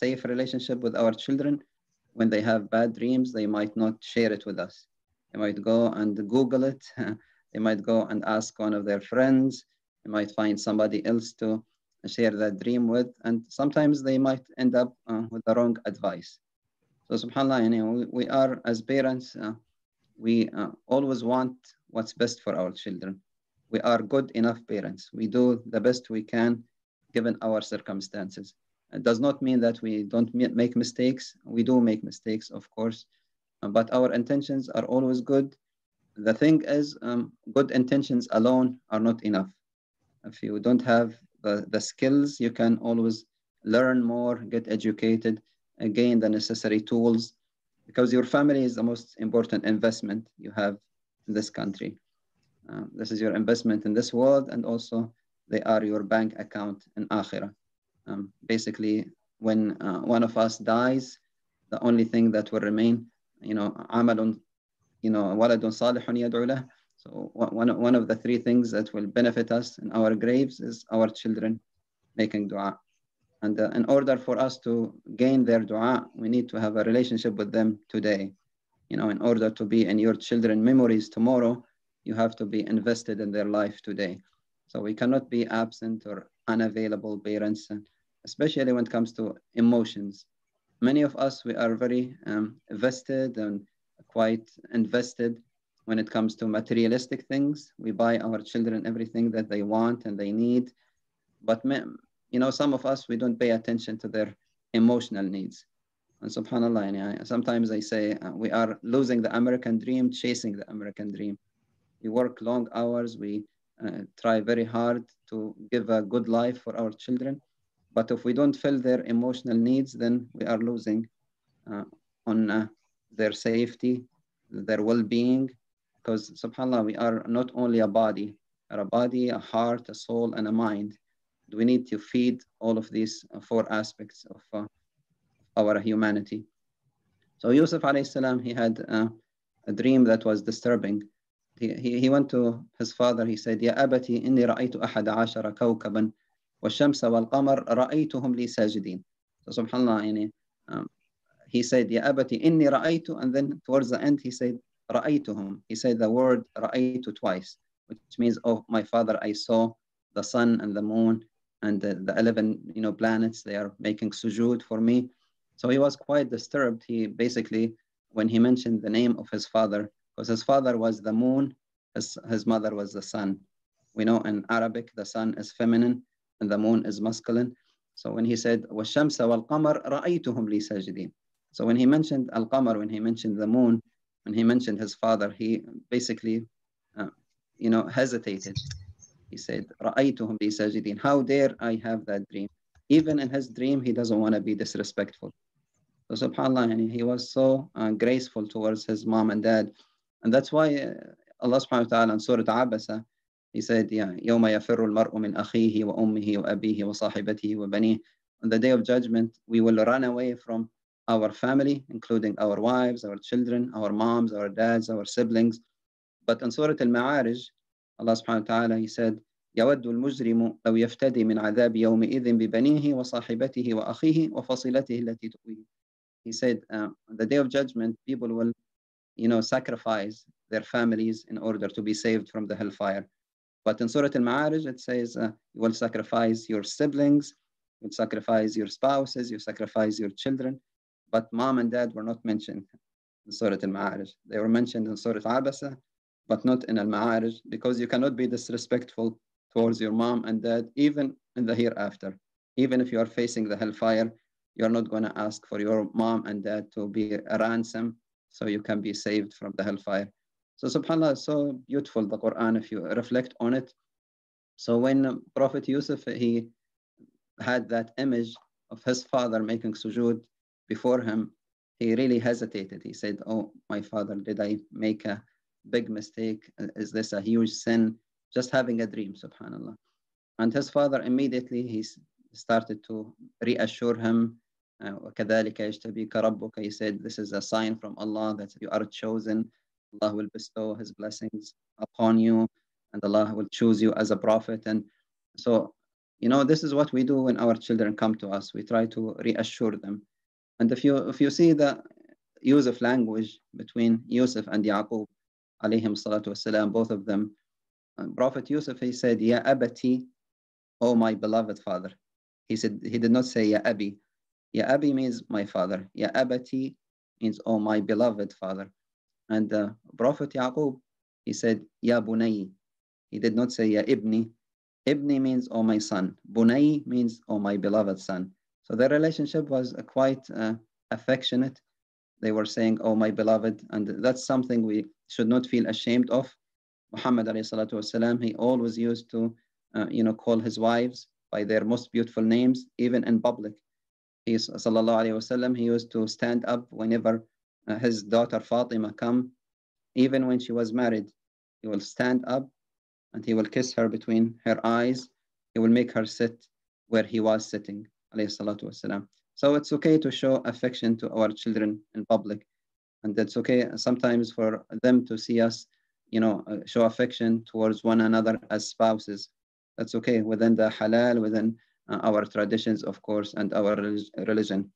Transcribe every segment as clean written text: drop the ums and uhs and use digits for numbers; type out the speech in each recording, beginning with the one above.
safe relationship with our children. When they have bad dreams, they might not share it with us. They might go and Google it. They might go and ask one of their friends. They might find somebody else to share that dream with. And sometimes they might end up with the wrong advice. So, subhanAllah, we are, as parents, we always want what's best for our children. We are good enough parents. We do the best we can given our circumstances. It does not mean that we don't make mistakes. We do make mistakes, of course, but our intentions are always good. The thing is, good intentions alone are not enough. If you don't have the skills, you can always learn more, get educated, gain the necessary tools, because your family is the most important investment you have in this country. This is your investment in this world, and also they are your bank account in Akhirah. Basically, when one of us dies, the only thing that will remain, amalun, waladun salihun yad'u lah. So one of the three things that will benefit us in our graves is our children making dua. And in order for us to gain their dua, we need to have a relationship with them today. In order to be in your children's memories tomorrow, you have to be invested in their life today. So we cannot be absent or unavailable parents, especially when it comes to emotions. Many of us, we are very vested and quite invested when it comes to materialistic things. We buy our children everything that they want and they need. But some of us, we don't pay attention to their emotional needs. And subhanAllah, sometimes I say we are losing the American dream, chasing the American dream. We work long hours. We try very hard to give a good life for our children. But if we don't fill their emotional needs, then we are losing on their safety, their well-being. Because subhanAllah, we are not only a body, we are a body, a heart, a soul, and a mind. We need to feed all of these four aspects of our humanity. So Yusuf alayhi salam, he had a dream that was disturbing. He went to his father. He said, "Ya abati, inni ra'aytu ahada ashara kawkaban wa shamsa wal qamar ra'aytuhum li sajidin." So subhanallah, he said, "Ya abati, inni ra'aytu," and then towards the end he said, "Ra'aytuhum." He said the word ra'aytu twice, which means, "Oh, my father, I saw the sun and the moon and the 11 planets. They are making sujood for me." So he was quite disturbed. He basically, when he mentioned the name of his father, because his father was the moon, his mother was the sun. We know in Arabic, the sun is feminine and the moon is masculine. So when he said, وَالشَّمْسَ وَالْقَمَرْ رَأَيْتُهُمْ لِي سَاجِدِينَ. So when he mentioned Al-Qamar, when he mentioned the moon, when he mentioned his father, he basically, hesitated. He said, رَأَيْتُهُمْ لِي سَاجِدِينَ. How dare I have that dream? Even in his dream, he doesn't want to be disrespectful. So subhanAllah, he was so graceful towards his mom and dad. And that's why Allah subhanahu wa ta'ala in Surah Abasa, he said, يَوْمَ يَفِرُّ الْمَرْءُ مِنْ أَخِيهِ وَأُمِّهِ وَأَبِيهِ وَصَاحِبَتِهِ وَبَنِيهِ. On the day of judgment, we will run away from our family, including our wives, our children, our moms, our dads, our siblings. But in Surah Al-Ma'arij, Allah subhanahu wa ta'ala, he said, يَوَدُّ الْمُجْرِمُ لَوْ يَفْتَدِي مِنْ عَذَابِ يَوْمِئِذٍ بِبَنِيهِ وَصَاحِبَتِهِ وَأَخِيهِ وَفَصِيلَتِهِ الَّتِي تُؤْوِيهِ. He said, on the day of judgment, people will, sacrifice their families in order to be saved from the hellfire. But in Surah Al-Ma'arij, it says, you will sacrifice your siblings, you will sacrifice your spouses, you sacrifice your children. But mom and dad were not mentioned in Surah Al-Ma'arij. They were mentioned in Surah Abasa, but not in Al-Ma'arij, because you cannot be disrespectful towards your mom and dad, even in the hereafter. Even if you are facing the hellfire, you're not going to ask for your mom and dad to be a ransom so you can be saved from the hellfire. So subhanAllah, it's so beautiful, the Quran, if you reflect on it. So when Prophet Yusuf, he had that image of his father making sujood before him, he really hesitated. He said, "Oh, my father, did I make a big mistake? Is this a huge sin?" Just having a dream, subhanAllah. And his father immediately, he started to reassure him. وَكَذَلِكَ يَجْتَبِيكَ رَبُّكَ. He said, this is a sign from Allah that you are chosen. Allah will bestow His blessings upon you, and Allah will choose you as a prophet. And so This is what we do when our children come to us. We try to reassure them. And if you see the use of language between Yusuf and Yaqub, alayhim salatu wasalam, both of them, Prophet Yusuf, he said, Ya abati, oh my beloved father. He did not say Ya abi. Ya abi means my father. Ya abati means oh my beloved father. And Prophet Yaqub, he said Ya bunay. He did not say Ya ibni. Ibni means oh my son. Bunay means oh my beloved son. So their relationship was quite affectionate. They were saying, oh my beloved, and that's something we should not feel ashamed of. Muhammad alayhi salatu wasalam, he always used to, call his wives by their most beautiful names, even in public. Sallallahu alayhi wasallam, he used to stand up whenever his daughter Fatima come, even when she was married. He will stand up and he will kiss her between her eyes. He will make her sit where he was sitting, alayhi salatu wasalam. So it's okay to show affection to our children in public. And it's okay sometimes for them to see us, show affection towards one another as spouses. That's okay within the halal, within our traditions, of course, and our religion.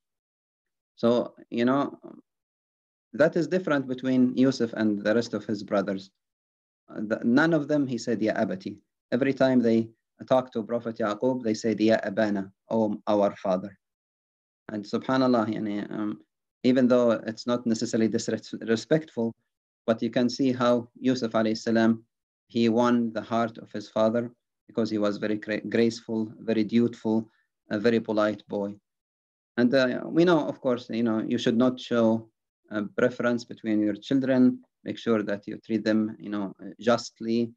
So, that is different between Yusuf and the rest of his brothers. None of them, he said, Ya abati. Every time they talk to Prophet Yaqub, they said, Ya abana, oh our father. And subhanallah, even though it's not necessarily disrespectful, but you can see how Yusuf alayhi salam, he won the heart of his father because he was very graceful, very dutiful, a very polite boy. And we know, of course, you should not show preference between your children. Make sure that you treat them, justly.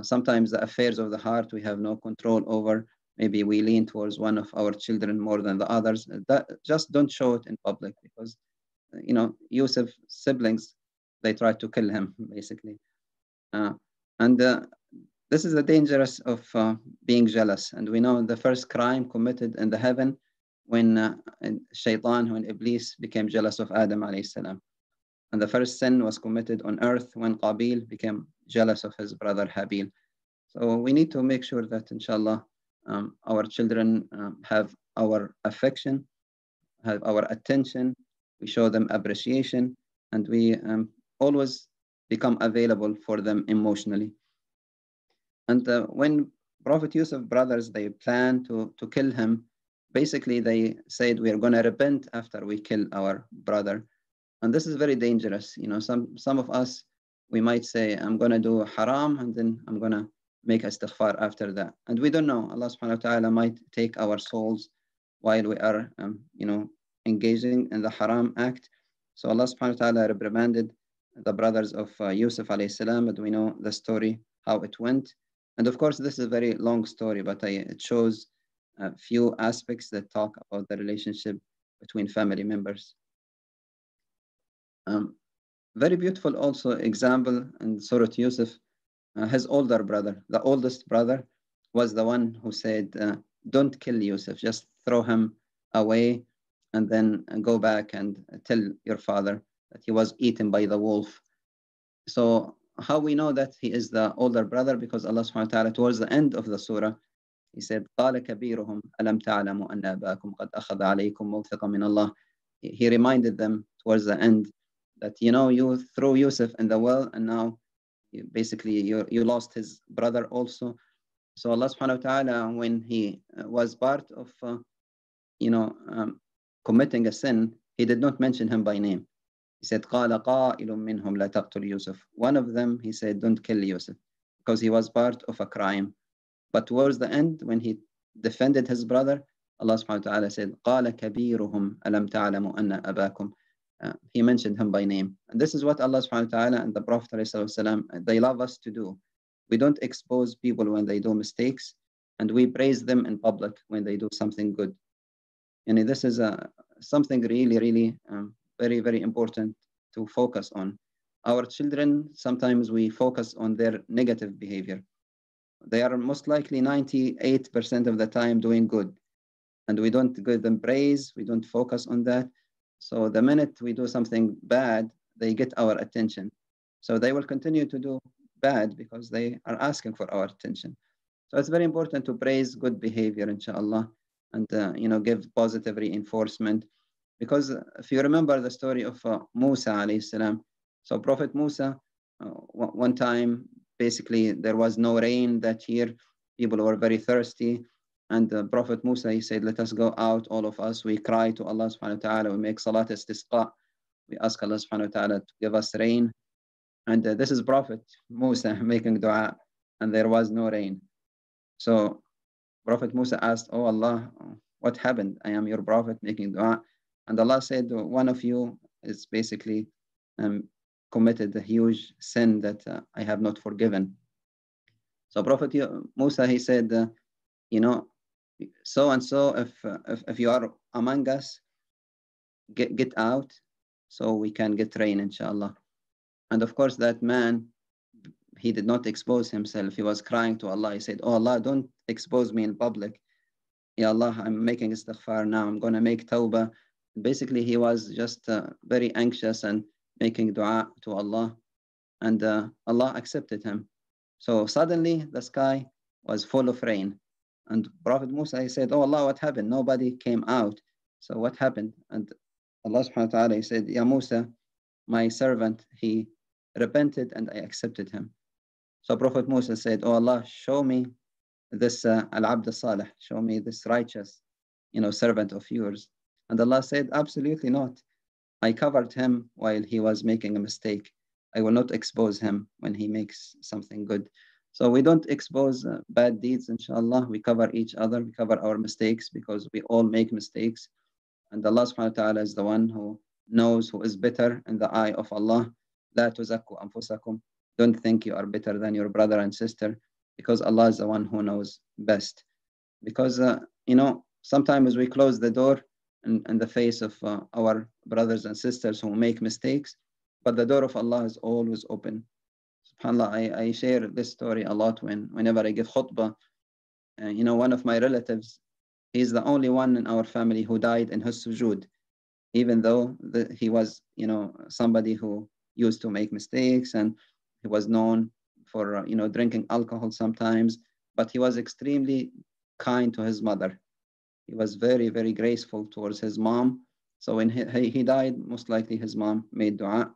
Sometimes the affairs of the heart we have no control over. Maybe we lean towards one of our children more than the others. That just don't show it in public because, Yusuf's siblings, they tried to kill him basically. And this is the dangerous of being jealous. And we know the first crime committed in the heaven when Shaitan, when Iblis became jealous of Adam alayhi salam. And the first sin was committed on earth when Qabil became jealous of his brother Habil. So we need to make sure that, inshallah, our children have our affection, have our attention, we show them appreciation, and we always become available for them emotionally. And when Prophet Yusuf brothers, they planned to kill him, basically they said, we are going to repent after we kill our brother. And this is very dangerous. Some of us, we might say, I'm going to do haram and then I'm going to make istighfar after that. And we don't know. Allah subhanahu wa ta'ala might take our souls while we are, engaging in the haram act. So Allah subhanahu wa ta'ala reprimanded the brothers of Yusuf alayhi salam, but we know the story, how it went. And of course, this is a very long story, but it shows a few aspects that talk about the relationship between family members. Very beautiful also example in Surah Yusuf, his older brother, the oldest brother, was the one who said, don't kill Yusuf, just throw him away and then go back and tell your father that he was eaten by the wolf. So how we know that he is the older brother? Because Allah subhanahu wa ta'ala, towards the end of the surah, he said, قَالَ كَبِيرُهُمْ أَلَمْ تَعْلَمُوا أَنَّ أَبَاكُمْ قَدْ أَخَذَ عَلَيْكُمْ مَوْثِقًا مِنَ اللَّهِ. He reminded them towards the end that, you threw Yusuf in the well and now you lost his brother also. So Allah subhanahu wa ta'ala, when he was part of, committing a sin, he did not mention him by name. He said, قَالَ قَائِلٌ مِّنْهُمْ لَا تَقْتُلْ يُوسُف. One of them, he said, don't kill Yusuf because he was part of a crime. But towards the end, when he defended his brother, Allah subhanahu wa ta'ala said, قَالَ كَبِيرُهُمْ أَلَمْ تَعْلَمُوا أَنَّ أَبَاكُمْ. He mentioned him by name. And this is what Allah subhanahu wa ta'ala and the Prophet ﷺ, they love us to do. We don't expose people when they do mistakes, and we praise them in public when they do something good. And this is something really, really very, very important to focus on. Our children, sometimes we focus on their negative behavior. They are most likely 98% of the time doing good. And we don't give them praise. We don't focus on that. So the minute we do something bad, they get our attention. So they will continue to do bad because they are asking for our attention. So it's very important to praise good behavior, inshallah, and give positive reinforcement. Because if you remember the story of Musa alayhi salam, so Prophet Musa, one time, basically there was no rain that year. People were very thirsty. And Prophet Musa, he said, let us go out, all of us. We cry to Allah subhanahu wa ta'ala. We make salat istisqa. We ask Allah subhanahu wa ta'ala to give us rain. And this is Prophet Musa making dua, and there was no rain. So Prophet Musa asked, oh Allah, what happened? I am your prophet making dua. And Allah said, one of you is basically committed a huge sin that I have not forgiven. So Prophet Musa, he said, so and so, if you are among us, get out so we can get rain, inshallah. And of course, that man, he did not expose himself. He was crying to Allah. He said, oh Allah, don't expose me in public. Ya Allah, I'm making istighfar now. I'm going to make tawbah. Basically, he was just very anxious and making dua to Allah. And Allah accepted him. So suddenly, the sky was full of rain. And Prophet Musa, he said, oh Allah, what happened? Nobody came out. So what happened? And Allah subhanahu wa ta'ala, he said, Ya Musa, my servant, he repented and I accepted him. So Prophet Musa said, oh Allah, show me this al-abd salih, show me this righteous, servant of yours. And Allah said, absolutely not. I covered him while he was making a mistake. I will not expose him when he makes something good. So we don't expose bad deeds, inshallah. We cover each other, we cover our mistakes, because we all make mistakes. And Allah subhanahu wa ta'ala is the one who knows, who is better in the eye of Allah. La tuzakku anfusakum. Don't think you are better than your brother and sister, because Allah is the one who knows best. Because, sometimes we close the door in the face of our brothers and sisters who make mistakes, but the door of Allah is always open. SubhanAllah, I share this story a lot whenever I give khutbah. One of my relatives, he's the only one in our family who died in his sujood, even though he was, somebody who used to make mistakes, and he was known for, drinking alcohol sometimes, but he was extremely kind to his mother. He was very, very graceful towards his mom. So when he died, most likely his mom made dua,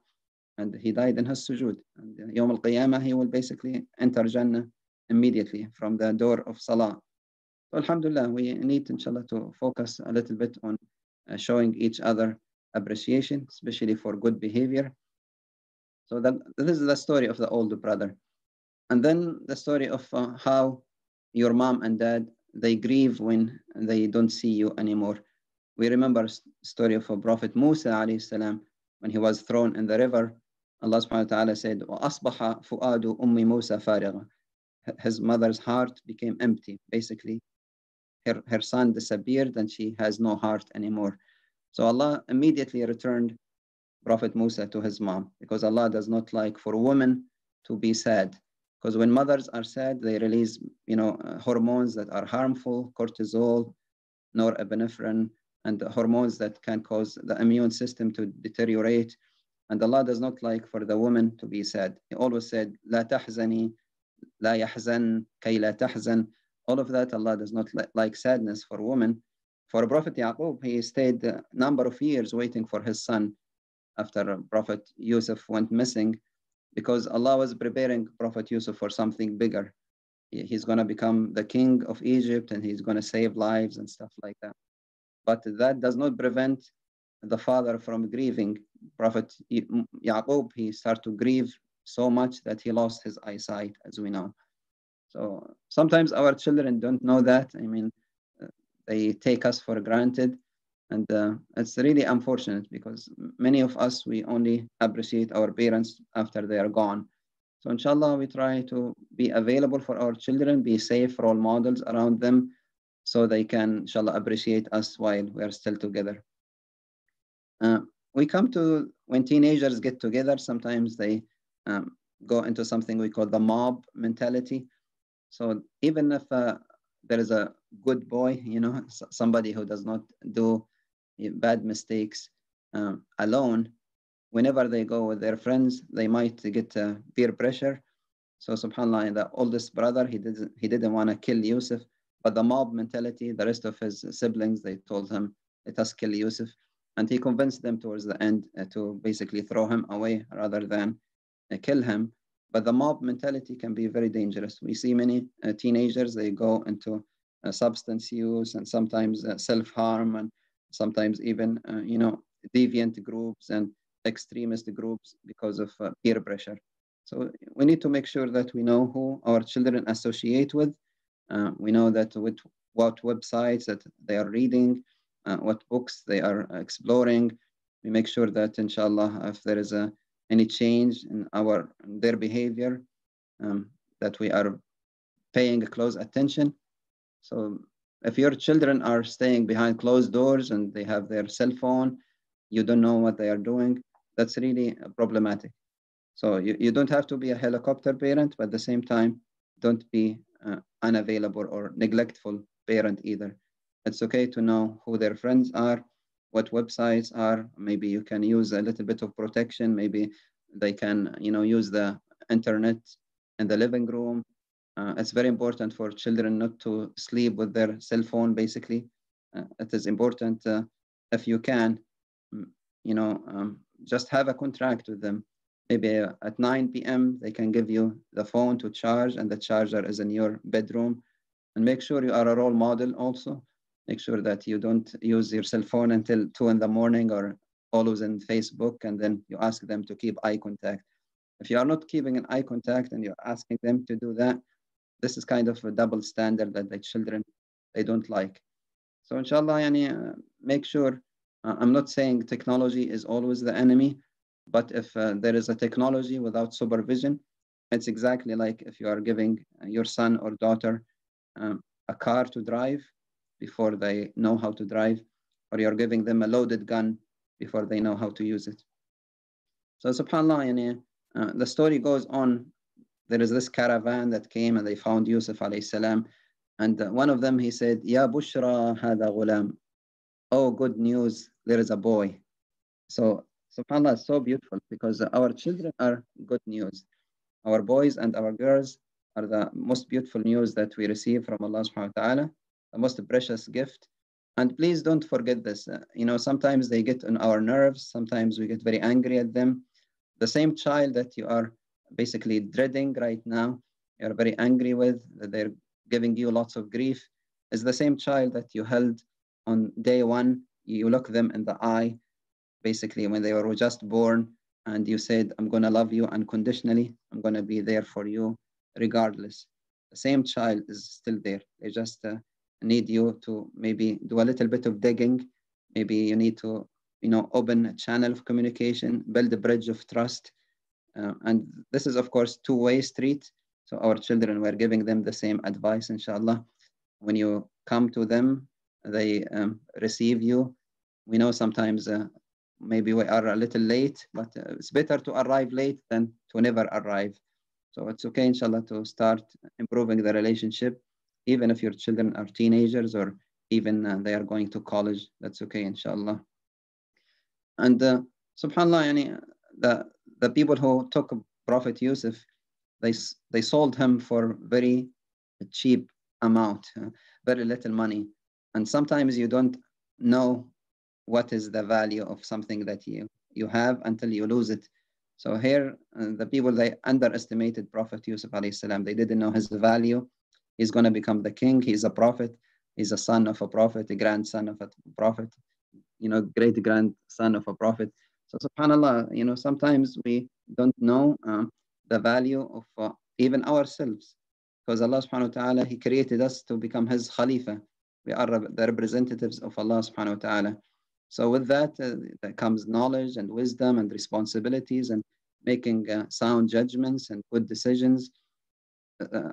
and he died in his sujood. And Yawm al-Qiyamah, he will basically enter Jannah immediately from the door of Salah. So alhamdulillah, we need, inshallah, to focus a little bit on showing each other appreciation, especially for good behavior. So this is the story of the older brother. And then the story of how your mom and dad, they grieve when they don't see you anymore. We remember story of Prophet Musa alayhi salam, when he was thrown in the river. Allah subhanahu wa ta'ala said, وَأَصْبَحَ فُؤَادُ أُمِّ مُوسَى فَارِغًا. His mother's heart became empty. Basically, her son disappeared and she has no heart anymore. So Allah immediately returned Prophet Musa to his mom, because Allah does not like for women to be sad. Because when mothers are sad, they release, hormones that are harmful, cortisol, norepinephrine, and hormones that can cause the immune system to deteriorate. And Allah does not like for the woman to be sad. He always said, لا تحزني, لا يحزن, كي لا تحزن. All of that, Allah does not like sadness for women. For Prophet Yaqub, he stayed a number of years waiting for his son after Prophet Yusuf went missing, because Allah was preparing Prophet Yusuf for something bigger. He's going to become the king of Egypt, and he's going to save lives and stuff like that. But that does not prevent the father from grieving. Prophet Yaqub, he started to grieve so much that he lost his eyesight, as we know. So sometimes our children don't know that. I mean, they take us for granted. And it's really unfortunate, because many of us, we only appreciate our parents after they are gone. So inshallah, we try to be available for our children, be safe role models around them, so they can, inshallah, appreciate us while we are still together. We come to, when teenagers get together, sometimes they go into something we call the mob mentality. So even if there is a good boy, somebody who does not do bad mistakes alone, whenever they go with their friends, they might get peer pressure, So subhanAllah, the oldest brother, he didn't want to kill Yusuf, but the mob mentality, the rest of his siblings, they told him, let us kill Yusuf. And he convinced them towards the end to basically throw him away rather than kill him. But the mob mentality can be very dangerous. We see many teenagers, they go into substance use and sometimes self-harm and sometimes even, deviant groups and extremist groups because of peer pressure. So we need to make sure that we know who our children associate with. We know that with what websites that they are reading, what books they are exploring. We make sure that, inshallah, if there is any change in their behavior, that we are paying close attention. So if your children are staying behind closed doors and they have their cell phone, you don't know what they are doing, that's really problematic. So you don't have to be a helicopter parent, but at the same time, don't be unavailable or neglectful parent either. It's okay to know who their friends are, what websites are. Maybe you can use a little bit of protection. Maybe they can, use the internet in the living room. It's very important for children not to sleep with their cell phone, basically. It is important if you can, mm, just have a contract with them. Maybe at 9 p.m., they can give you the phone to charge, and the charger is in your bedroom. And make sure you are a role model also. Make sure that you don't use your cell phone until 2 in the morning or always in Facebook, and then you ask them to keep eye contact. If you are not keeping an eye contact and you're asking them to do that, this is kind of a double standard that the children, they don't like. So inshallah, make sure, I'm not saying technology is always the enemy, but if there is a technology without supervision, it's exactly like if you are giving your son or daughter a car to drive before they know how to drive, or you're giving them a loaded gun before they know how to use it. So subhanAllah, the story goes on. There is this caravan that came and they found Yusuf alayhi salam. And one of them, he said, Ya Bushra hada ghulam. Oh, good news, there is a boy. So subhanAllah, it's so beautiful because our children are good news. Our boys and our girls are the most beautiful news that we receive from Allah subhanahu wa ta'ala, the most precious gift. And please don't forget this. Sometimes they get on our nerves. Sometimes we get very angry at them. The same child that you are basically dreading right now, you're very angry with, that they're giving you lots of grief, is the same child that you held on day one. You look them in the eye, basically when they were just born, and you said, I'm going to love you unconditionally. I'm going to be there for you regardless. The same child is still there. They just need you to maybe do a little bit of digging. Maybe you need to, open a channel of communication, build a bridge of trust. And this is, of course, two-way street. So our children, we're giving them the same advice, inshallah. When you come to them, they receive you. We know sometimes maybe we are a little late, but it's better to arrive late than to never arrive. So it's okay, inshallah, to start improving the relationship, even if your children are teenagers or even they are going to college. That's okay, inshallah. And subhanAllah, the people who took Prophet Yusuf, they sold him for very cheap amount, very little money. And sometimes you don't know what is the value of something that you have until you lose it. So here, the people, they underestimated Prophet Yusuf alayhi salam. They didn't know his value. He's going to become the king. He's a prophet. He's a son of a prophet, a grandson of a prophet, great grandson of a prophet. So subhanAllah, sometimes we don't know the value of even ourselves, because Allah subhanahu wa ta'ala, he created us to become his khalifa. We are the representatives of Allah subhanahu wa ta'ala. So with that, there comes knowledge and wisdom and responsibilities and making sound judgments and good decisions.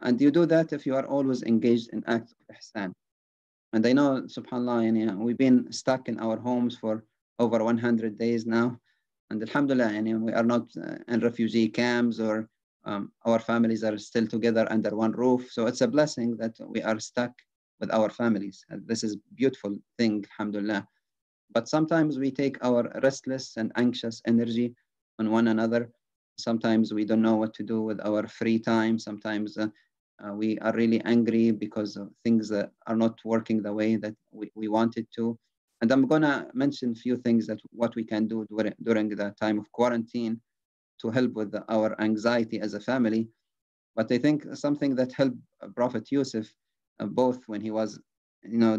And you do that if you are always engaged in acts of ihsan. And I know, subhanAllah, we've been stuck in our homes for over 100 days now. And alhamdulillah, we are not in refugee camps, or our families are still together under one roof. So it's a blessing that we are stuck with our families. And this is a beautiful thing, alhamdulillah. But sometimes we take our restless and anxious energy on one another, Sometimes we don't know what to do with our free time. Sometimes we are really angry because of things that are not working the way that we wanted to. And I'm going to mention a few things that what we can do during the time of quarantine to help with our anxiety as a family. But I think something that helped Prophet Yusuf, both when he was,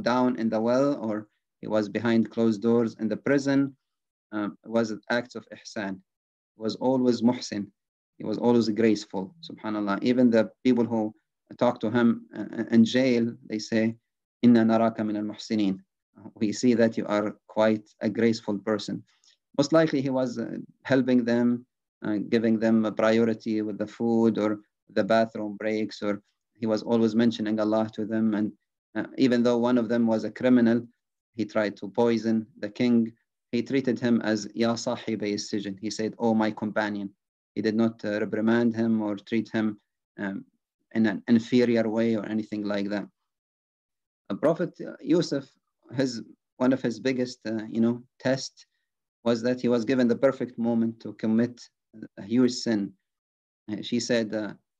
down in the well or he was behind closed doors in the prison, was acts of ihsan. He was always muhsin. He was always graceful, subhanallah. Even the people who talk to him in jail, they say, Inna naraka min al-muhsinin. We see that you are quite a graceful person. Most likely he was helping them, giving them a priority with the food or the bathroom breaks, or he was always mentioning Allah to them. And even though one of them was a criminal, he tried to poison the king. He treated him as Ya sahibi sijn. He said, oh, my companion. He did not reprimand him or treat him in an inferior way or anything like that. Prophet Yusuf, one of his biggest, tests was that he was given the perfect moment to commit a huge sin. She said,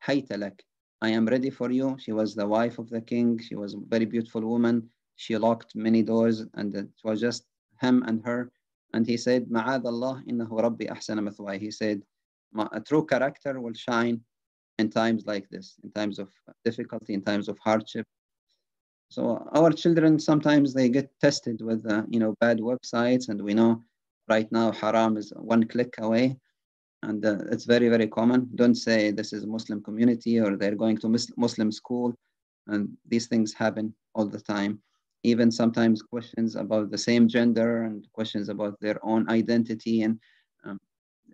Hayta lak, I am ready for you. She was the wife of the king. She was a very beautiful woman. She locked many doors, and it was just him and her. And he said, Ma'ad Allah, innahu rabbi ahsana mathwai. He said, a true character will shine in times like this, in times of difficulty, in times of hardship. So our children, sometimes they get tested with, bad websites. And we know right now haram is one click away. And it's very, very common. Don't say this is a Muslim community or they're going to Muslim school. And these things happen all the time. Even sometimes questions about the same gender and questions about their own identity. And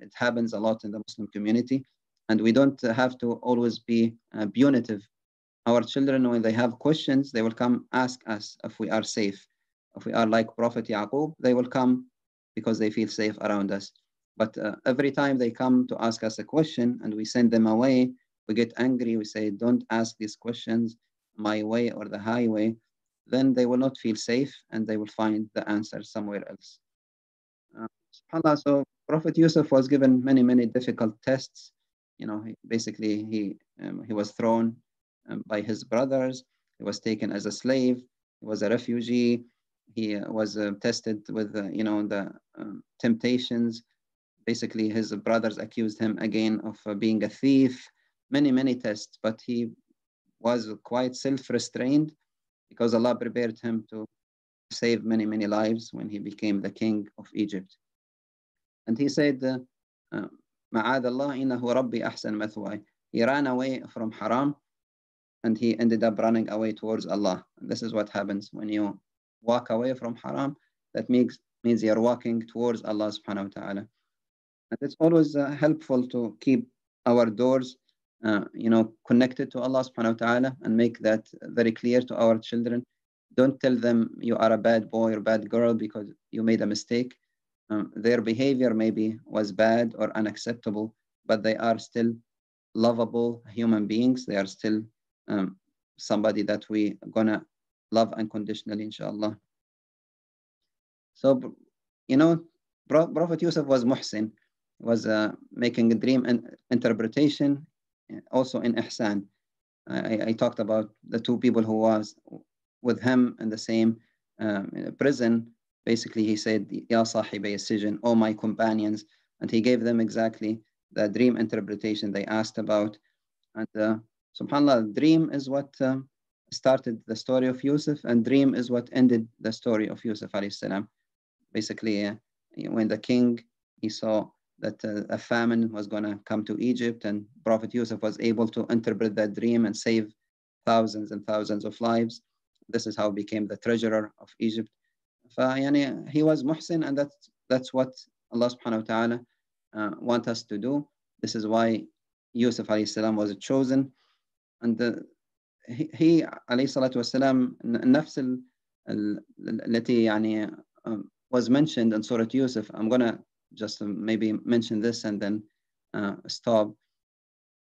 it happens a lot in the Muslim community. And we don't have to always be punitive. Our children, when they have questions, they will come ask us if we are safe. If we are like Prophet Yaqub, they will come because they feel safe around us. But every time they come to ask us a question and we send them away, we get angry. We say, don't ask these questions my way or the highway. Then they will not feel safe and they will find the answer somewhere else. SubhanAllah, so Prophet Yusuf was given many, many difficult tests. He was thrown by his brothers. He was taken as a slave. He was a refugee. He was tested with, the temptations. Basically, his brothers accused him again of being a thief. Many, many tests, but he was quite self-restrained because Allah prepared him to save many, many lives when he became the king of Egypt. And he said, Ma'ad Allah, innahu rabbi ahsan mathwai. He ran away from haram and he ended up running away towards Allah. And this is what happens when you walk away from haram. That means you're walking towards Allah subhanahu wa ta'ala. And it's always helpful to keep our doors, connected to Allah subhanahu wa ta'ala and make that very clear to our children. Don't tell them you are a bad boy or bad girl because you made a mistake. Their behavior maybe was bad or unacceptable, but they are still lovable human beings. They are still somebody that we gonna love unconditionally, inshallah. So, Prophet Yusuf was muhsin, was making a dream interpretation, also in ihsan. I talked about the two people who was with him in the same prison. Basically, he said, Ya sahibi sijn, oh my companions, and he gave them exactly the dream interpretation they asked about. And subhanAllah, dream is what started the story of Yusuf, and dream is what ended the story of Yusuf alayhi salam. Basically, when the king, he saw that a famine was going to come to Egypt, and Prophet Yusuf was able to interpret that dream and save thousands and thousands of lives. This is how he became the treasurer of Egypt. He was muhsin, and that's what Allah subhanahu wa ta'ala want us to do. This is why Yusuf alayhi salam was chosen. And he alayhi salatu wasalam, نفس التي was mentioned in Surah Yusuf. I'm going to just maybe mention this and then stop.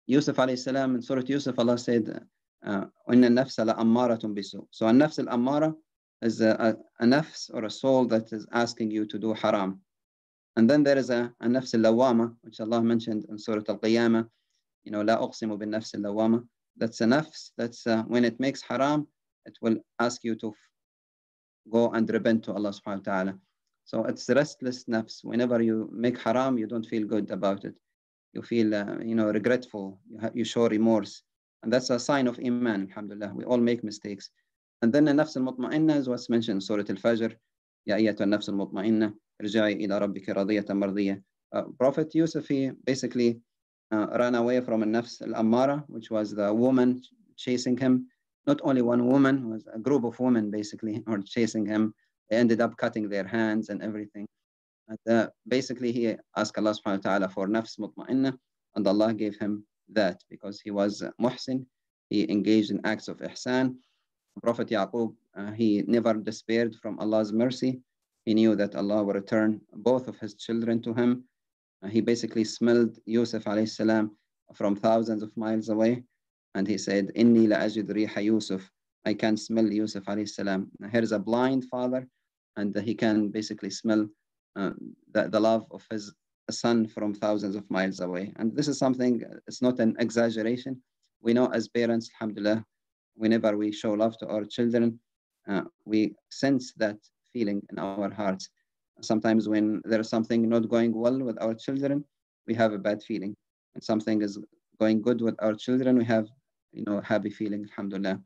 Yusuf alayhi salam, in Surah Yusuf, Allah said, وَإِنَّ النَّفْسَ لَأَمَّارَةٌ بِسُوءٍ. So a nafs al-ammara is a nafs or a soul that is asking you to do haram. And then there is a nafs al-lawama, which Allah mentioned in Surah Al-Qiyamah, la uqsimu bin nafs al-lawama. That's a nafs, that's when it makes haram, it will ask you to go and repent to Allah subhanahu wa ta'ala. So it's restless nafs. Whenever you make haram, you don't feel good about it. You feel, regretful. You show remorse. And that's a sign of iman, alhamdulillah. We all make mistakes. And then the nafs al-mutma'inna is what's mentioned in Surah Al-Fajr. Ya ayyatuha an-nafs al-mutma'inna, irja'i ila rabbika radiyatan mardiyah. Prophet Yusuf, he basically ran away from a nafs al-ammara, which was the woman chasing him. Not only one woman, it was a group of women basically were chasing him. They ended up cutting their hands and everything. And basically he asked Allah subhanahu wa ta'ala for nafs mutma'inna, and Allah gave him that because he was muhsin. He engaged in acts of ihsan. Prophet Yaqub, he never despaired from Allah's mercy. He knew that Allah will return both of his children to him. He basically smelled Yusuf alayhi salam from thousands of miles away. And he said, Inni la ajid riha Yusuf. I can smell Yusuf alayhi salam. Here is a blind father, and he can basically smell the love of his son from thousands of miles away. And this is something, it's not an exaggeration. We know as parents, alhamdulillah, whenever we show love to our children, we sense that feeling in our hearts. Sometimes when there is something not going well with our children, we have a bad feeling. And something is going good with our children, we have, happy feeling, alhamdulillah.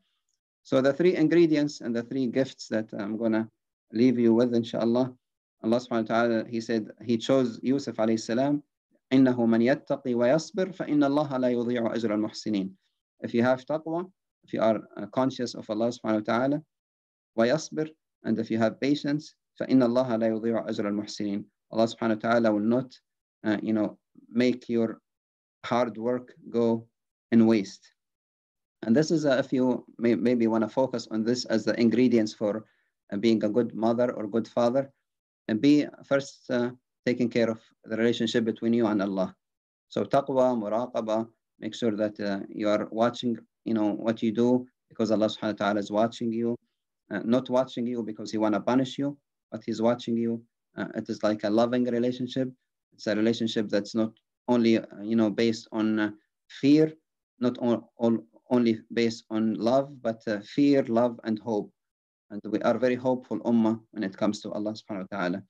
So the three ingredients and the three gifts that I'm going to leave you with, inshallah. Allah subhanahu wa ta'ala, he said, he chose Yusuf alayhi salam, إِنَّهُ مَنْ يَتَّقِي وَيَصْبِرْ فَإِنَّ اللَّهَ لَا يُضِيعُ أَجْرَ الْمُحْسِنِينَ. If you have taqwa, if you are conscious of Allah subhanahu wa ta'ala, وَيَصْبِرْ, and if you have patience, فَإِنَّ اللَّهَ لَا يُضِيعُ أَجْرَ الْمُحْسِنِينَ. Allah subhanahu wa ta'ala will not, make your hard work go in waste. And this is, if you maybe want to focus on this as the ingredients for being a good mother or good father, and be first taking care of the relationship between you and Allah. So taqwa, muraqabah, make sure that you are watching, what you do because Allah subhanahu wa ta'ala is watching you, not watching you because he want to punish you, but he's watching you. It is like a loving relationship. It's a relationship that's not only, based on fear, not only based on love, but fear, love, and hope. And we are very hopeful ummah when it comes to Allah subhanahu wa ta'ala.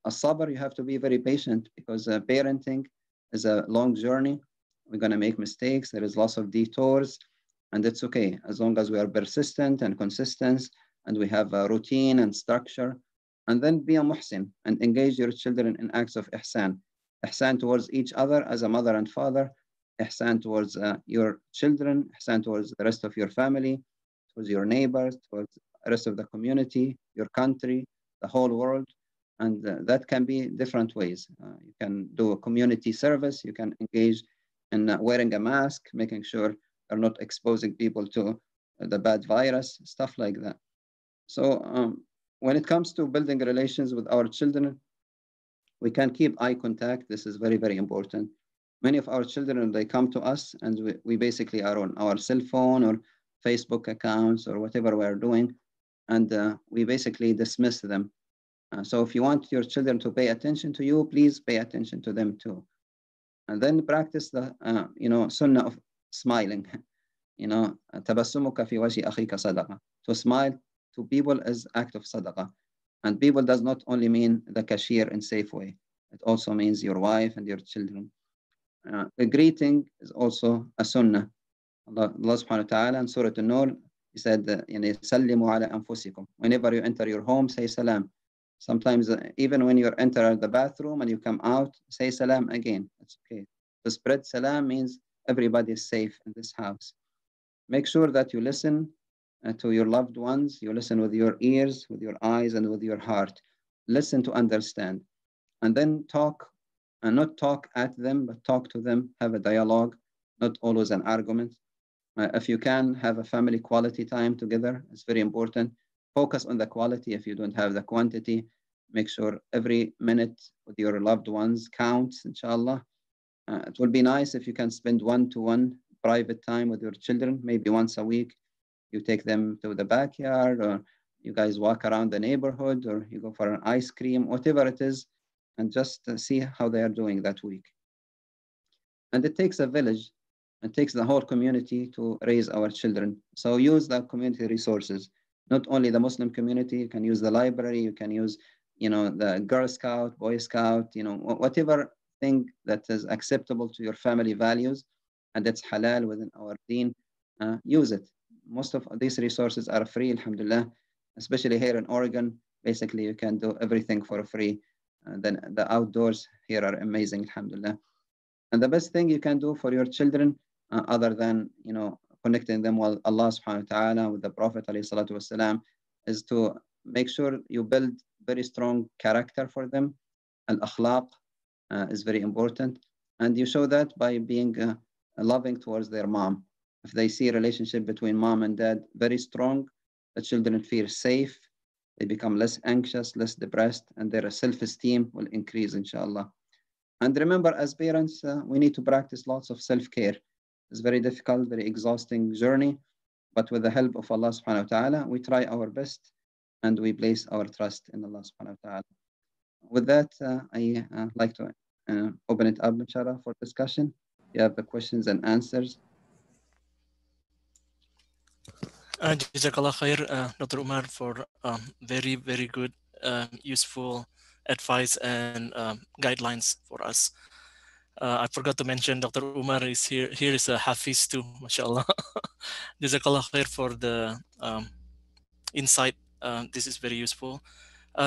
As-sabr, you have to be very patient because parenting is a long journey. We're going to make mistakes. There is lots of detours, and it's okay as long as we are persistent and consistent and we have a routine and structure. And then be a muhsin and engage your children in acts of ihsan. Ihsan towards each other as a mother and father, ihsan towards your children, ihsan towards the rest of your family, towards your neighbors, towards the rest of the community, your country, the whole world. And that can be different ways. You can do a community service. You can engage in wearing a mask, making sure you're not exposing people to the bad virus, stuff like that. So when it comes to building relations with our children, we can keep eye contact. This is very, very important. Many of our children, they come to us and we basically are on our cell phone or Facebook accounts or whatever we're doing, and we basically dismiss them. So if you want your children to pay attention to you, please pay attention to them too. And then practice the, sunnah of smiling. تبسمك في وجه أخيك صدقة. To smile to people is act of sadaqah. And people does not only mean the cashier in Safeway. It also means your wife and your children. The greeting is also a sunnah. Allah subhanahu wa ta'ala in Surah An-Nur, he said, سلموا على أنفسكم. Whenever you enter your home, say salam. Sometimes even when you enter the bathroom and you come out, say salam again. It's okay. To spread salam means everybody is safe in this house. Make sure that you listen to your loved ones. You listen with your ears, with your eyes, and with your heart. Listen to understand. And then talk, and not talk at them, but talk to them. Have a dialogue, not always an argument. If you can, have a family quality time together. It's very important. Focus on the quality if you don't have the quantity. Make sure every minute with your loved ones counts, inshallah. It will be nice if you can spend one-to-one private time with your children, maybe once a week. You take them to the backyard, or you guys walk around the neighborhood, or you go for an ice cream, whatever it is. and just see how they are doing that week. And it takes a village and takes the whole community to raise our children. So use the community resources, not only the Muslim community. You can use the library, you can use, the Girl Scout, Boy Scout, whatever thing that is acceptable to your family values and that's halal within our deen. Use it. Most of these resources are free, alhamdulillah, especially here in Oregon. Basically, you can do everything for free. Then the outdoors here are amazing, alhamdulillah. And the best thing you can do for your children, other than connecting them with Allah subhanahu wa ta'ala, with the Prophet alayhi salatu wasalam, is to make sure you build very strong character for them. Al akhlaq is very important. And you show that by being loving towards their mom. If they see a relationship between mom and dad very strong, the children feel safe, they become less anxious, less depressed, and their self-esteem will increase, inshallah. And remember, as parents, we need to practice lots of self-care. It's very difficult, very exhausting journey, but with the help of Allah subhanahu wa ta'ala, we try our best and we place our trust in Allah subhanahu wa ta'ala. With that, I like to open it up, inshallah, for discussion. You have the questions and answers. Jazakallah khair, Dr. Umar, for very, very good, useful advice and guidelines for us. I forgot to mention Dr. Umar is here. Here is a Hafiz too, mashallah. Jazakallah khair for the insight. This is very useful.